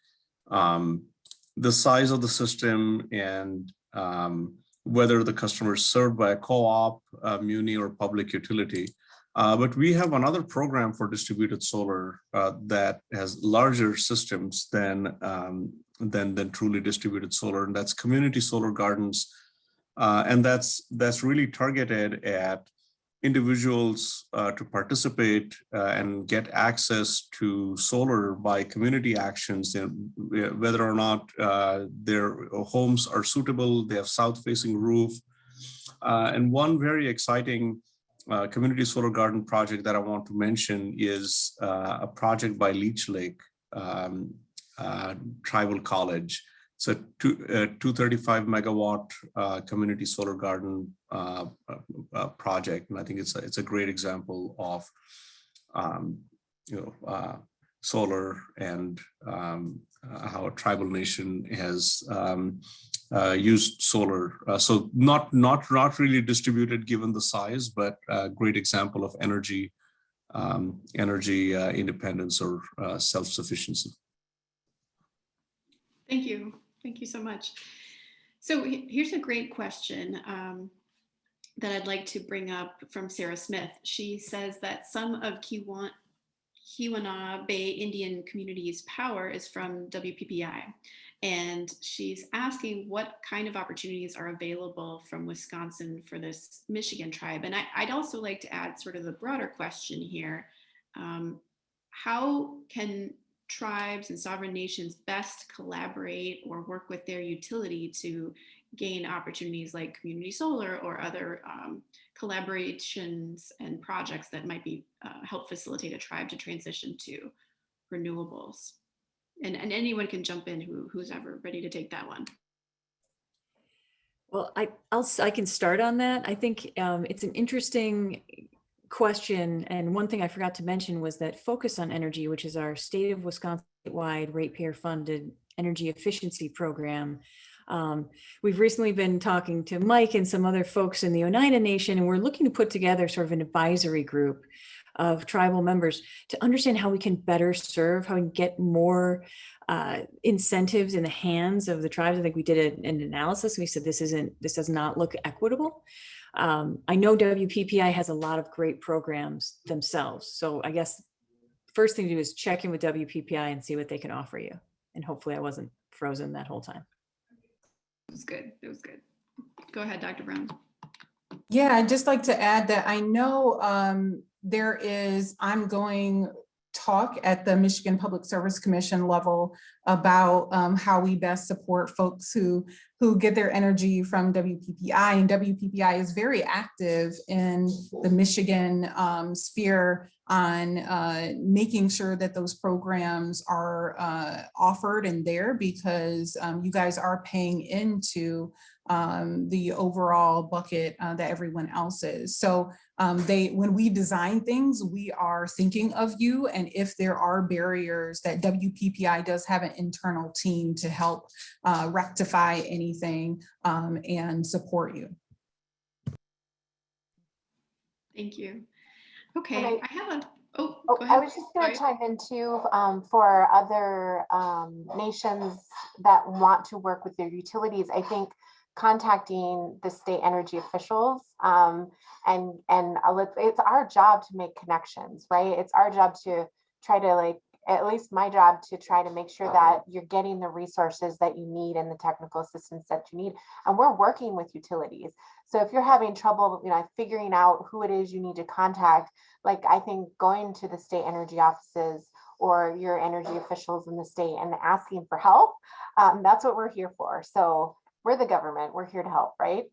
the size of the system and whether the customer is served by a co-op, muni, or public utility. But we have another program for distributed solar that has larger systems than truly distributed solar, and that's community solar gardens, and that's really targeted at individuals to participate and get access to solar by community actions, and whether or not their homes are suitable, they have south-facing roof. And one very exciting community solar garden project that I want to mention is a project by Leech Lake Tribal College. It's a 235 megawatt community solar garden project, and I think it's a great example of solar and how a tribal nation has used solar. So not really distributed given the size, but a great example of energy independence or self-sufficiency. Thank you. Thank you so much. So here's a great question that I'd like to bring up from Sarah Smith. She says that some of Keweenaw Bay Indian community's power is from WPPI. And she's asking what kind of opportunities are available from Wisconsin for this Michigan tribe. And I'd also like to add sort of the broader question here. How can tribes and sovereign nations best collaborate or work with their utility to gain opportunities like community solar or other collaborations and projects that might be help facilitate a tribe to transition to renewables? And anyone can jump in who's ever ready to take that one. Well, I can start on that. I think it's an interesting question. And one thing I forgot to mention was that Focus on Energy, which is our state of Wisconsin wide ratepayer funded energy efficiency program. We've recently been talking to Mike and some other folks in the Oneida Nation, and we're looking to put together sort of an advisory group of tribal members to understand how we can better serve, how we can get more incentives in the hands of the tribes. I think we did an analysis. We said this does not look equitable. I know WPPI has a lot of great programs themselves. So I guess first thing to do is check in with WPPI and see what they can offer you. And hopefully I wasn't frozen that whole time. It was good. It was good. Go ahead, Dr. Brown. Yeah, I'd just like to add that I know there is ongoing talk at the Michigan Public Service Commission level about how we best support folks who get their energy from WPPI, and WPPI is very active in the Michigan sphere on making sure that those programs are offered and there, because you guys are paying into the overall bucket that everyone else is. So when we design things, we are thinking of you, and if there are barriers, that WPPI does have an internal team to help rectify anything and support you. Thank you. Okay, And I have a, go I ahead. was just going to chime in too, for other nations that want to work with their utilities. I think contacting the state energy officials and it's our job to make connections, right? It's our job to try to, at least my job, to try to make sure that you're getting the resources that you need and the technical assistance that you need. And we're working with utilities. So if you're having trouble, figuring out who it is you need to contact, I think going to the state energy offices or your energy officials in the state and asking for help, that's what we're here for. So we're the government, we're here to help, right?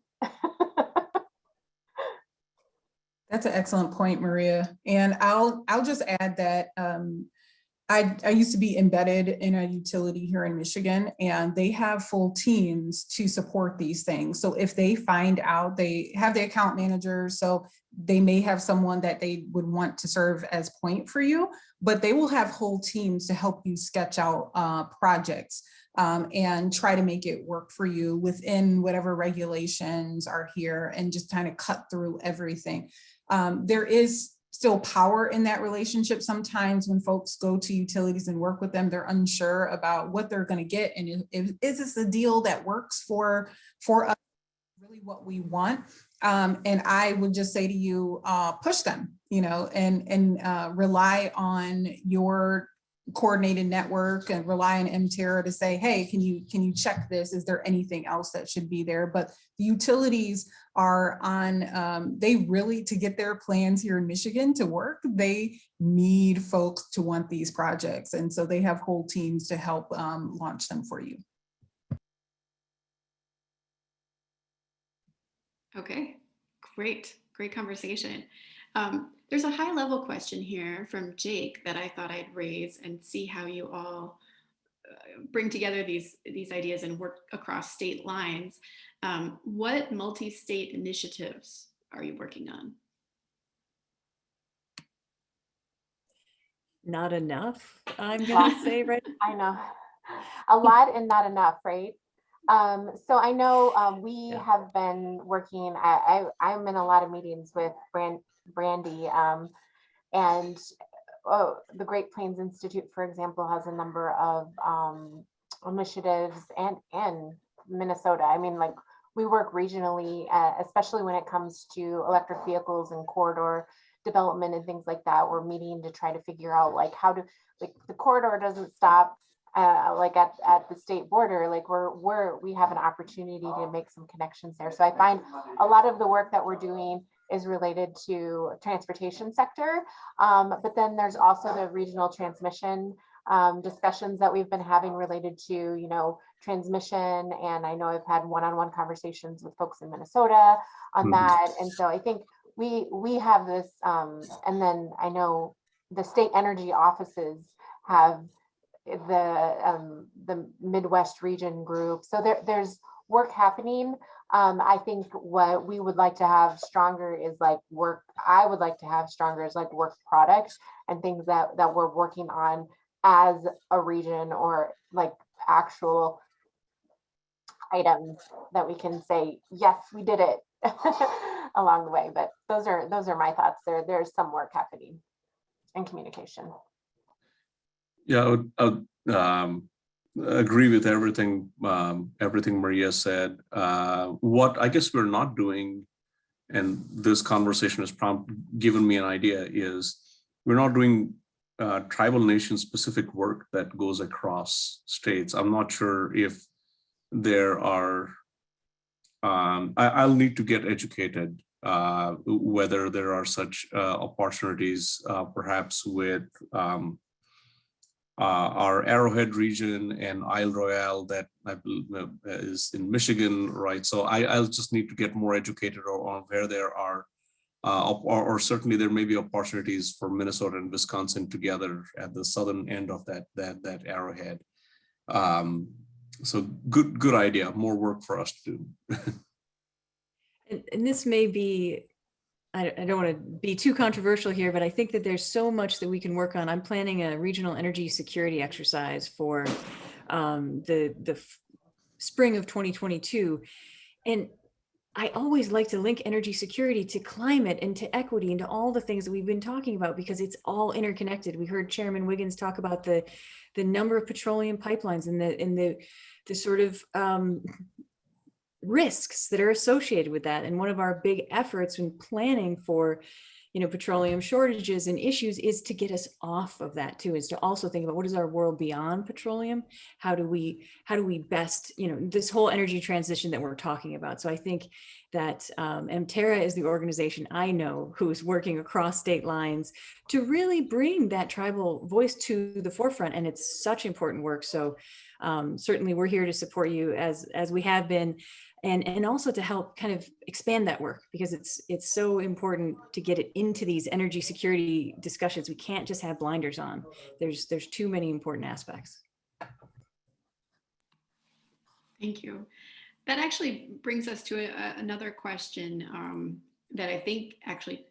That's an excellent point, Maria. And I'll just add that I used to be embedded in a utility here in Michigan, and they have full teams to support these things. So if they find out, they have the account manager, so they may have someone that they would want to serve as point for you, but they will have whole teams to help you sketch out projects and try to make it work for you within whatever regulations are here, and just kind of cut through everything. There is still power in that relationship. Sometimes when folks go to utilities and work with them, they're unsure about what they're going to get, and is this a deal that works for us, really what we want. And I would just say to you, push them, and rely on your coordinated network and rely on MTERA to say, hey, can you check this? Is there anything else that should be there? But the utilities are on, they really, to get their plans here in Michigan to work, they need folks to want these projects. And so they have whole teams to help launch them for you. Okay, great conversation. There's a high level question here from Jake that I thought I'd raise and see how you all bring together these ideas and work across state lines. What multi-state initiatives are you working on? Not enough, I'm going to say, right? I know. A lot and not enough, right? So I know we Yeah. have been working, I'm in a lot of meetings with Brandy, and the Great Plains Institute, for example, has a number of initiatives, and Minnesota. I mean, like, we work regionally, especially when it comes to electric vehicles and corridor development and things like that. We're meeting to try to figure out, like, how to, like, the corridor doesn't stop like at the state border. Like, we have an opportunity to make some connections there. So I find a lot of the work that we're doing is related to transportation sector. But then there's also the regional transmission discussions that we've been having related to, you know, transmission. And I know I've had one-on-one conversations with folks in Minnesota on that. And so I think we have this, and then I know the state energy offices have the Midwest region group. So there's work happening. I think what we would like to have stronger is like work. I would like to have stronger is like work products and things that we're working on as a region, or like actual items that we can say, yes, we did it along the way. But those are my thoughts. There's some work happening in communication. Yeah, I would agree with everything everything Maria said. What I guess we're not doing, and this conversation has given me an idea, is we're not doing tribal nation specific work that goes across states. I'm not sure if there are, I'll need to get educated whether there are such opportunities, perhaps with our Arrowhead region and Isle Royale that I believe is in Michigan, right? So I'll just need to get more educated on where there are, or certainly there may be opportunities for Minnesota and Wisconsin together at the southern end of that Arrowhead. So good idea. More work for us to do. And this may be, I don't want to be too controversial here, but I think that there's so much that we can work on. I'm planning a regional energy security exercise for the spring of 2022. And I always like to link energy security to climate and to equity and to all the things that we've been talking about, because it's all interconnected. We heard Chairman Wiggins talk about the number of petroleum pipelines and the sort of risks that are associated with that. And one of our big efforts in planning for, you know, petroleum shortages and issues is to get us off of that too, is to also think about what is our world beyond petroleum? How do we best, you know, this whole energy transition that we're talking about. So I think that MTERA is the organization I know who is working across state lines to really bring that tribal voice to the forefront. And it's such important work. So certainly we're here to support you as we have been. And also to help kind of expand that work, because it's so important to get it into these energy security discussions. We can't just have blinders on. There's too many important aspects. Thank you. That actually brings us to another question that I think actually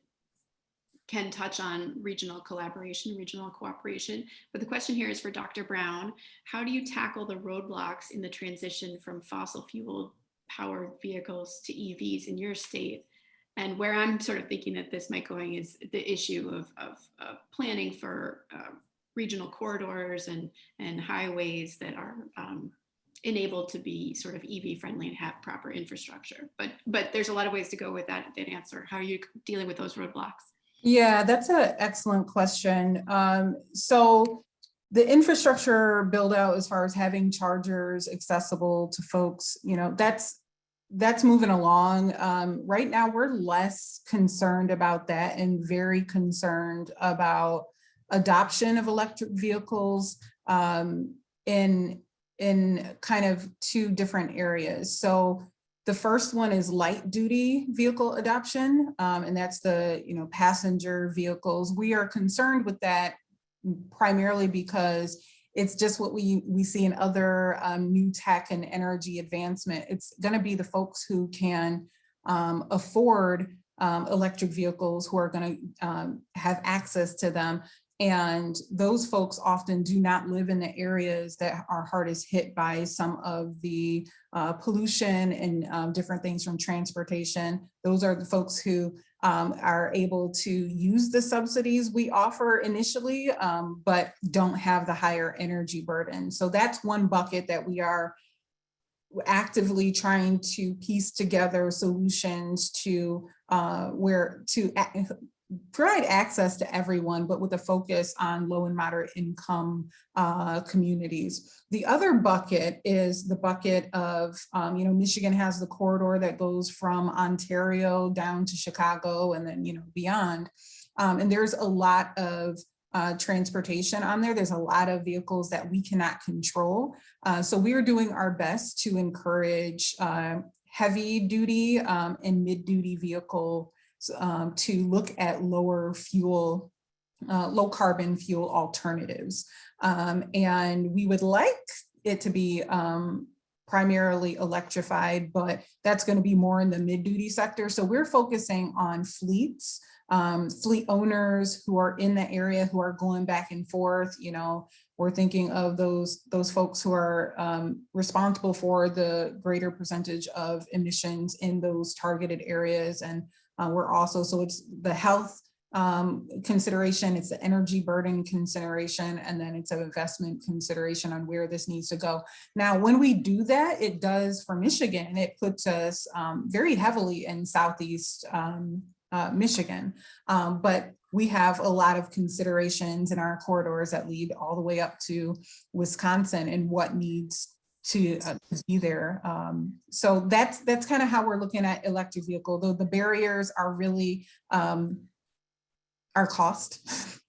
can touch on regional collaboration, regional cooperation. But the question here is for Dr. Brown. How do you tackle the roadblocks in the transition from fossil fuel powered vehicles to EVs in your state? And where I'm sort of thinking that this might going is the issue of planning for regional corridors and highways that are enabled to be sort of EV friendly and have proper infrastructure. But there's a lot of ways to go with that answer. How are you dealing with those roadblocks? Yeah, that's an excellent question. So the infrastructure build out, as far as having chargers accessible to folks, you know, that's moving along. Right now, we're less concerned about that and very concerned about adoption of electric vehicles in kind of two different areas. So the first one is light duty vehicle adoption, and that's the, you know, passenger vehicles. We are concerned with that primarily because it's just what we see in other new tech and energy advancement. It's going to be the folks who can afford electric vehicles who are going to have access to them. And those folks often do not live in the areas that are hardest hit by some of the pollution and different things from transportation. Those are the folks who are able to use the subsidies we offer initially, but don't have the higher energy burden. So that's one bucket that we are actively trying to piece together solutions to provide access to everyone, but with a focus on low and moderate income communities. The other bucket is the bucket of, Michigan has the corridor that goes from Ontario down to Chicago and then, beyond. And there's a lot of transportation on there. There's a lot of vehicles that we cannot control. So we're doing our best to encourage heavy duty and mid duty vehicle to look at low carbon fuel alternatives. And we would like it to be primarily electrified, but that's going to be more in the mid duty sector. So we're focusing on fleets, fleet owners who are in the area, who are going back and forth. We're thinking of those folks who are responsible for the greater percentage of emissions in those targeted areas. And we're also, so it's the health consideration, it's the energy burden consideration, and then it's an investment consideration on where this needs to go. Now, when we do that, it does for Michigan, it puts us very heavily in Southeast Michigan, but we have a lot of considerations in our corridors that lead all the way up to Wisconsin and what needs to be there. So that's kind of how we're looking at electric vehicle, though the barriers are really our cost.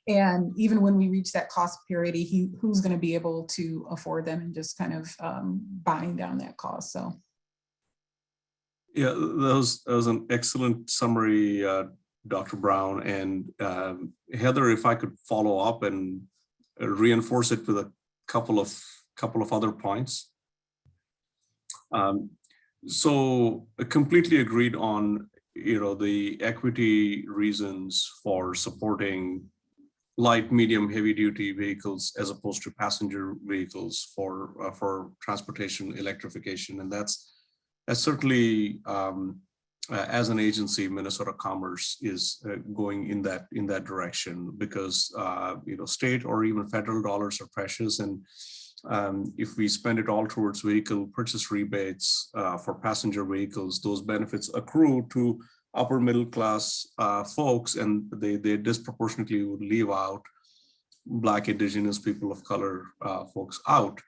And even when we reach that cost parity, who's going to be able to afford them, and just kind of buying down that cost. So. Yeah, that was an excellent summary, Dr. Brown. And Heather, if I could follow up and reinforce it with a couple of other points. So I completely agreed on, the equity reasons for supporting light, medium, heavy duty vehicles as opposed to passenger vehicles for transportation electrification. And that's certainly, as an agency, Minnesota Commerce is going in that direction, because state or even federal dollars are precious, and if we spend it all towards vehicle purchase rebates for passenger vehicles, those benefits accrue to upper middle class folks, and they disproportionately would leave out Black, Indigenous, people of color folks out.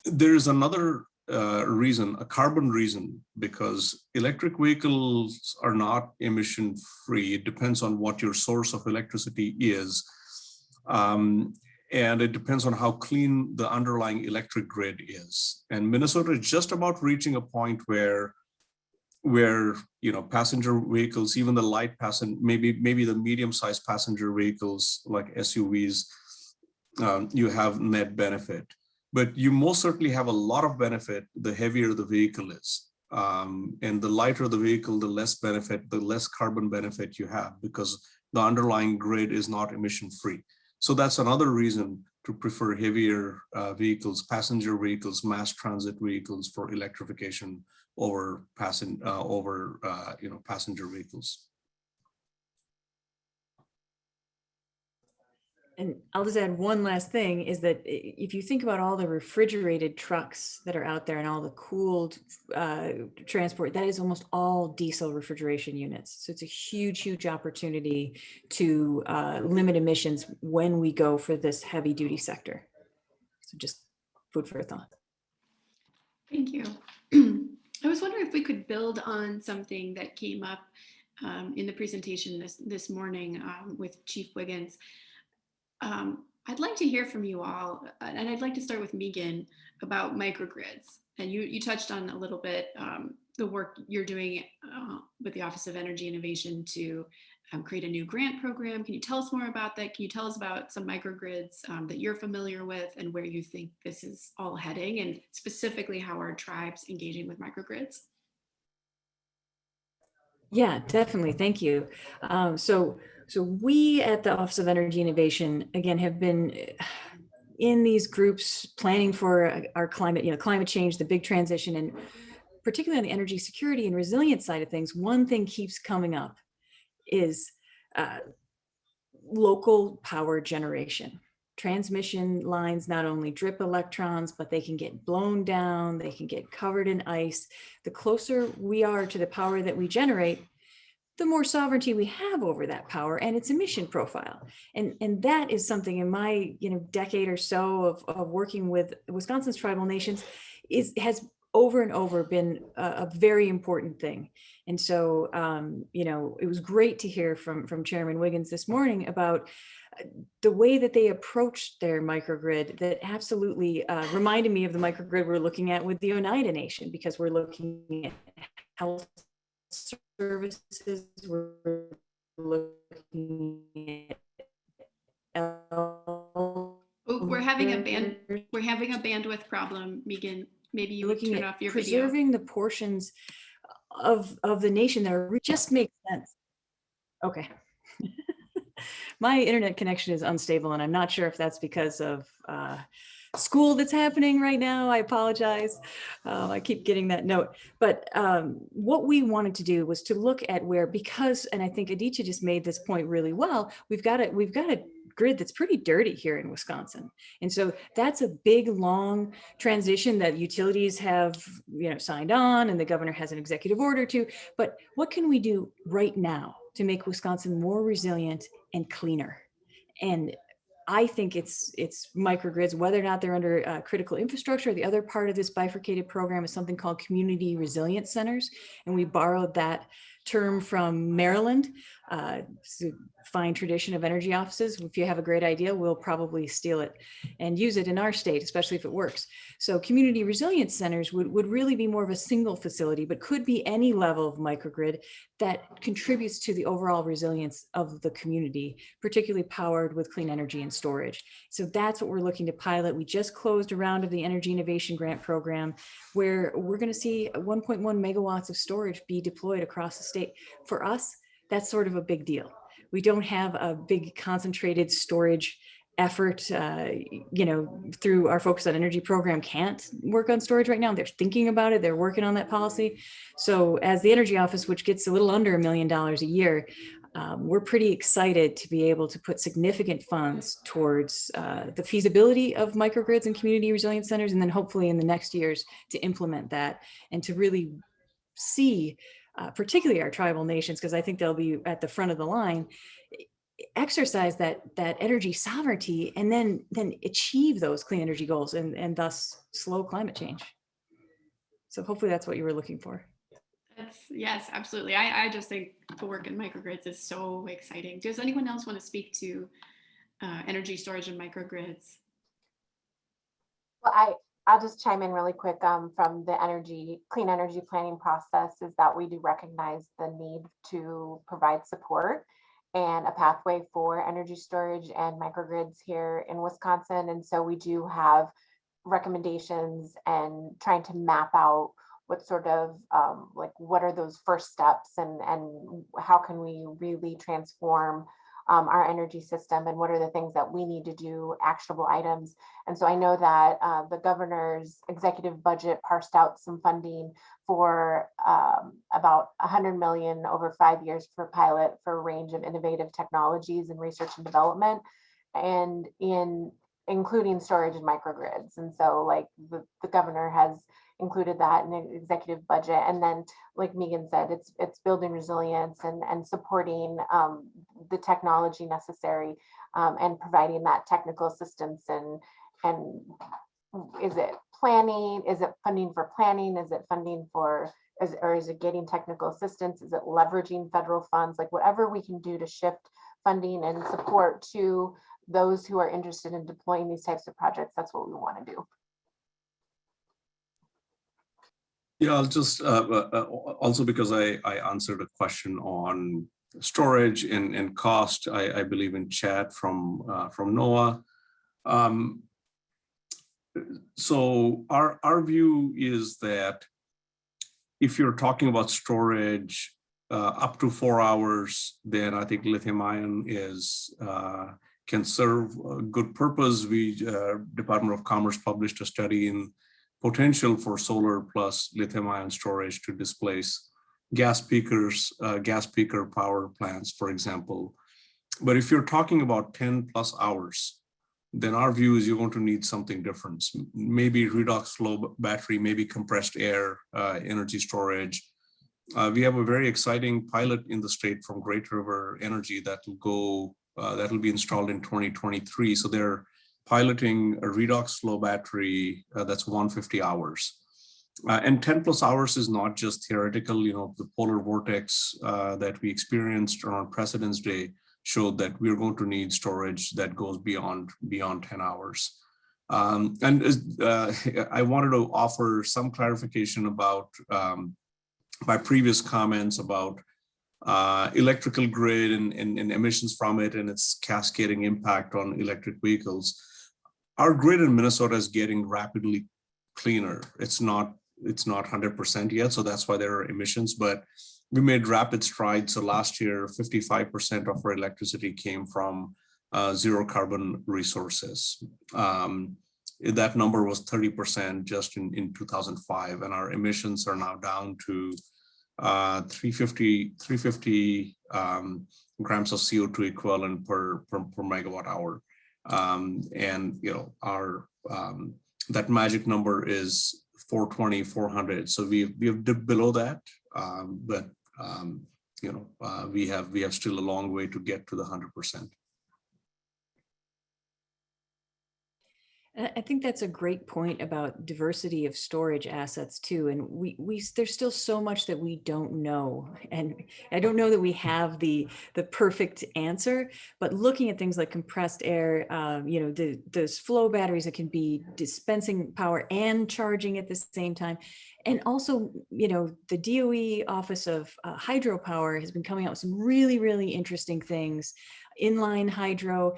There is another reason, a carbon reason, because electric vehicles are not emission free. It depends on what your source of electricity is. And it depends on how clean the underlying electric grid is. And Minnesota is just about reaching a point where passenger vehicles, even the light passenger, maybe the medium-sized passenger vehicles like SUVs, you have net benefit. But you most certainly have a lot of benefit the heavier the vehicle is. And the lighter the vehicle, the less benefit, the less carbon benefit you have, because the underlying grid is not emission free. So that's another reason to prefer heavier vehicles, passenger vehicles, mass transit vehicles for electrification over passenger vehicles. And I'll just add one last thing, is that if you think about all the refrigerated trucks that are out there and all the cooled transport, that is almost all diesel refrigeration units. So it's a huge, huge opportunity to limit emissions when we go for this heavy duty sector. So just food for thought. Thank you. I was wondering if we could build on something that came up in the presentation this morning with Chief Wiggins. I'd like to hear from you all, and I'd like to start with Megan about microgrids. And you touched on a little bit the work you're doing with the Office of Energy Innovation to create a new grant program. Can you tell us more about that? Can you tell us about some microgrids that you're familiar with and where you think this is all heading, and specifically how are tribes engaging with microgrids? Yeah, definitely. Thank you. So So we at the Office of Energy Innovation, again, have been in these groups planning for our climate, climate change, the big transition, and particularly on the energy security and resilience side of things, one thing keeps coming up is local power generation. Transmission lines not only drip electrons, but they can get blown down, they can get covered in ice. The closer we are to the power that we generate, the more sovereignty we have over that power and its emission profile. And that is something in my decade or so of working with Wisconsin's tribal nations has over and over been a very important thing. And so, it was great to hear from Chairman Wiggins this morning about the way that they approached their microgrid that absolutely reminded me of the microgrid we're looking at with the Oneida Nation, because we're looking at health services, we're looking at We're having a bandwidth problem, Megan. Maybe you would looking turn at off your video. preserving the portions of the nation that are, just makes sense. Okay. My internet connection is unstable, and I'm not sure if that's because of school that's happening right now. I apologize. I keep getting that note. But what we wanted to do was to look at where, because, and I think Aditya just made this point really well, we've got a grid that's pretty dirty here in Wisconsin. And so that's a big, long transition that utilities have, signed on, and the governor has an executive order to. But what can we do right now to make Wisconsin more resilient and cleaner? And I think it's microgrids, whether or not they're under critical infrastructure. The other part of this bifurcated program is something called community resilience centers. And we borrowed that term from Maryland. It's a fine tradition of energy offices. If you have a great idea, we'll probably steal it and use it in our state, especially if it works. So community resilience centers would really be more of a single facility, but could be any level of microgrid that contributes to the overall resilience of the community, particularly powered with clean energy and storage. So that's what we're looking to pilot. We just closed a round of the Energy Innovation Grant Program, where we're going to see 1.1 megawatts of storage be deployed across the state. For us, that's sort of a big deal. We don't have a big concentrated storage effort, through our Focus on Energy program can't work on storage right now. They're thinking about it. They're working on that policy. So as the Energy Office, which gets a little under $1 million a year, we're pretty excited to be able to put significant funds towards the feasibility of microgrids and community resilience centers, and then hopefully in the next years to implement that and to really see, particularly our tribal nations, because I think they'll be at the front of the line, exercise that energy sovereignty and then achieve those clean energy goals and thus slow climate change. So hopefully that's what you were looking for. Yes, absolutely. I just think the work in microgrids is so exciting. Does anyone else want to speak to energy storage and microgrids? Well, I'll just chime in really quick from the clean energy planning process, is that we do recognize the need to provide support and a pathway for energy storage and microgrids here in Wisconsin. And so we do have recommendations and trying to map out what sort of what are those first steps, and how can we really transform our energy system, and what are the things that we need to do, actionable items. And so I know that the governor's executive budget parsed out some funding for about $100 million over 5 years for pilot for a range of innovative technologies and research and development, and including storage and microgrids. And so the governor has included that in the executive budget. And then, like Megan said, it's building resilience and supporting the technology necessary, and providing that technical assistance. And is it planning? Is it funding for planning? Is it funding for, or is it getting technical assistance? Is it leveraging federal funds? Like whatever we can do to shift funding and support to those who are interested in deploying these types of projects, that's what we want to do. Yeah, I'll just also, because I answered a question on storage and cost, I believe in chat from Noah. So our view is that if you're talking about storage up to 4 hours, then I think lithium ion is can serve a good purpose. We Department of Commerce published a study in potential for solar plus lithium ion storage to displace gas peaker power plants, for example. But if you're talking about 10 plus hours, then our view is you're going to need something different. Maybe redox flow battery, maybe compressed air, energy storage. We have a very exciting pilot in the state from Great River Energy that will go, that will be installed in 2023. So they're piloting a redox flow battery that's 150 hours. And 10 plus hours is not just theoretical. You know, the polar vortex that we experienced on President's Day showed that we're going to need storage that goes beyond 10 hours. I wanted to offer some clarification about my previous comments about electrical grid and emissions from it and its cascading impact on electric vehicles. Our grid in Minnesota is getting rapidly cleaner. It's not 100% yet, so that's why there are emissions, but we made rapid strides. So last year, 55% of our electricity came from zero carbon resources. That number was 30% just in 2005, and our emissions are now down to 350 grams of CO2 equivalent per megawatt hour. And you know, our that magic number is 420, 400. So we have dipped below that, but you know, we have still a long way to get to the 100%. I think that's a great point about diversity of storage assets too. And there's still so much that we don't know. And I don't know that we have the perfect answer, but looking at things like compressed air, you know, those flow batteries that can be dispensing power and charging at the same time. And also, you know, the DOE Office of Hydropower has been coming out with some really, really interesting things, inline hydro,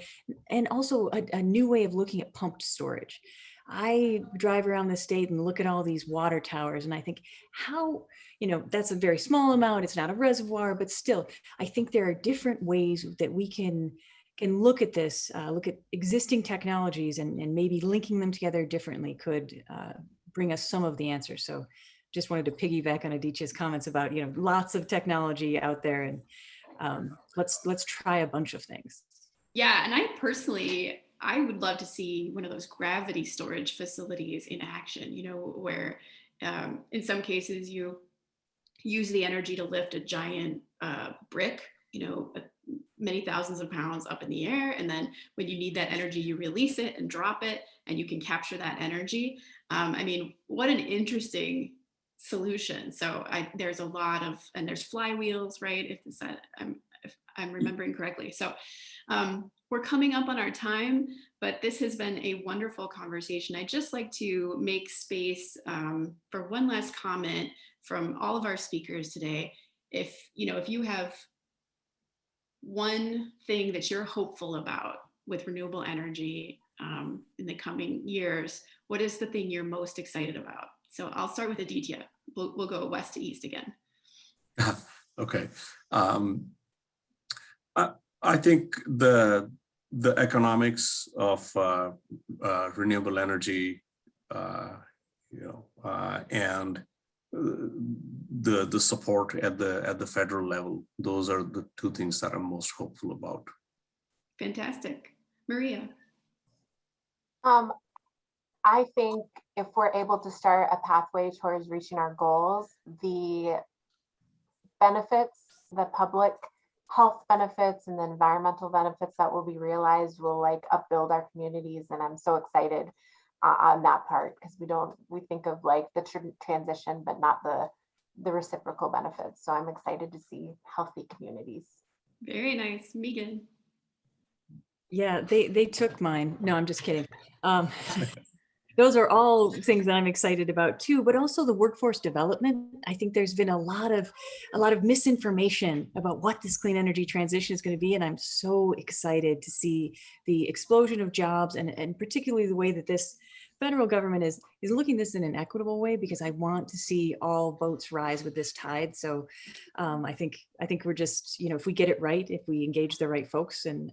and also a new way of looking at pumped storage. I drive around the state and look at all these water towers, and I think how, you know, that's a very small amount, it's not a reservoir, but still, I think there are different ways that we can look at this, look at existing technologies and maybe linking them together differently could bring us some of the answers. So just wanted to piggyback on Aditya's comments about, you know, lots of technology out there, and let's try a bunch of things. Yeah, and I would love to see one of those gravity storage facilities in action, you know, where in some cases you use the energy to lift a giant brick, you know, many thousands of pounds up in the air. And then when you need that energy, you release it and drop it, and you can capture that energy. I mean, what an interesting solution. So there's a lot of, and there's flywheels, right? If I'm remembering correctly. So we're coming up on our time, but this has been a wonderful conversation. I'd just like to make space for one last comment from all of our speakers today. If you have one thing that you're hopeful about with renewable energy in the coming years, what is the thing you're most excited about? So I'll start with Aditya. We'll go west to east again. Okay. I think the economics of renewable energy, and the support at the federal level, those are the two things that I'm most hopeful about. Fantastic. Maria. I think if we're able to start a pathway towards reaching our goals, the benefits, the public health benefits and the environmental benefits that will be realized will like upbuild our communities. And I'm so excited on that part, because we think of like the transition, but not the reciprocal benefits. So I'm excited to see healthy communities. Very nice. Megan. Yeah, they took mine. No, I'm just kidding. Those are all things that I'm excited about too, but also the workforce development. I think there's been a lot of misinformation about what this clean energy transition is going to be. And I'm so excited to see the explosion of jobs and particularly the way that this federal government is looking this in an equitable way, because I want to see all boats rise with this tide. So I think we're just, you know, if we get it right, if we engage the right folks, and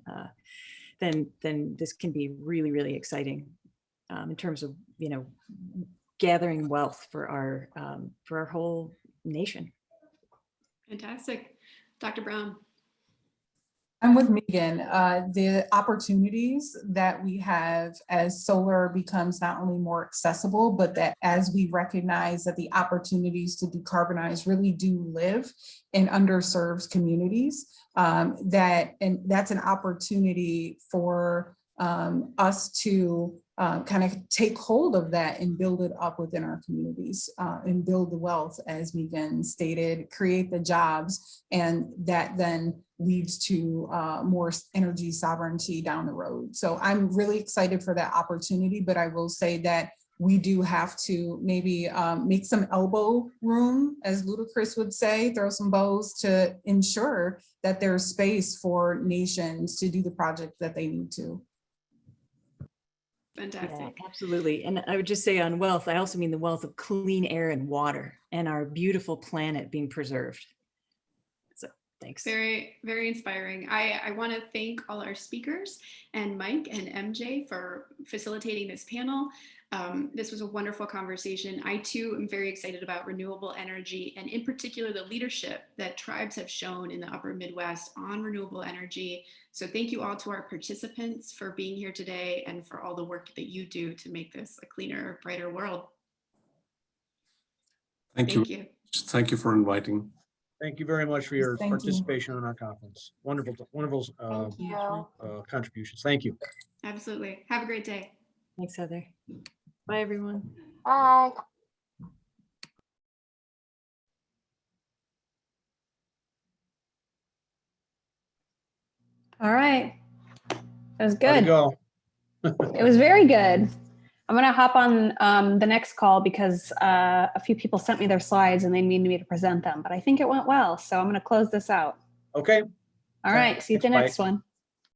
then this can be really, really exciting in terms of, you know, gathering wealth for our whole nation. Fantastic. Dr. Brown. I'm with Megan. The opportunities that we have as solar becomes not only more accessible, but that as we recognize that the opportunities to decarbonize really do live in underserved communities, and that's an opportunity for us to kind of take hold of that and build it up within our communities, and build the wealth, as Megan stated, create the jobs, and that then leads to more energy sovereignty down the road. So I'm really excited for that opportunity, but I will say that we do have to maybe make some elbow room, as Ludacris would say, throw some bows to ensure that there's space for nations to do the project that they need to. Fantastic. Yeah, absolutely. And I would just say on wealth, I also mean the wealth of clean air and water and our beautiful planet being preserved. So thanks. Very, very inspiring. I want to thank all our speakers and Mike and MJ for facilitating this panel. This was a wonderful conversation. I too am very excited about renewable energy, and in particular, the leadership that tribes have shown in the upper Midwest on renewable energy. So thank you all to our participants for being here today and for all the work that you do to make this a cleaner, brighter world. Thank you. Thank you for inviting. Thank you very much for your Thank you. participation in our conference. Wonderful, wonderful Thank you. contributions. Thank you. Absolutely. Have a great day. Thanks, Heather. Bye, everyone. Bye. All right. That was How'd it good. go? It was very good. I'm going to hop on the next call because a few people sent me their slides and they needed me to present them, but I think it went well. So I'm going to close this out. Okay. All right. See you at the Thanks, next one.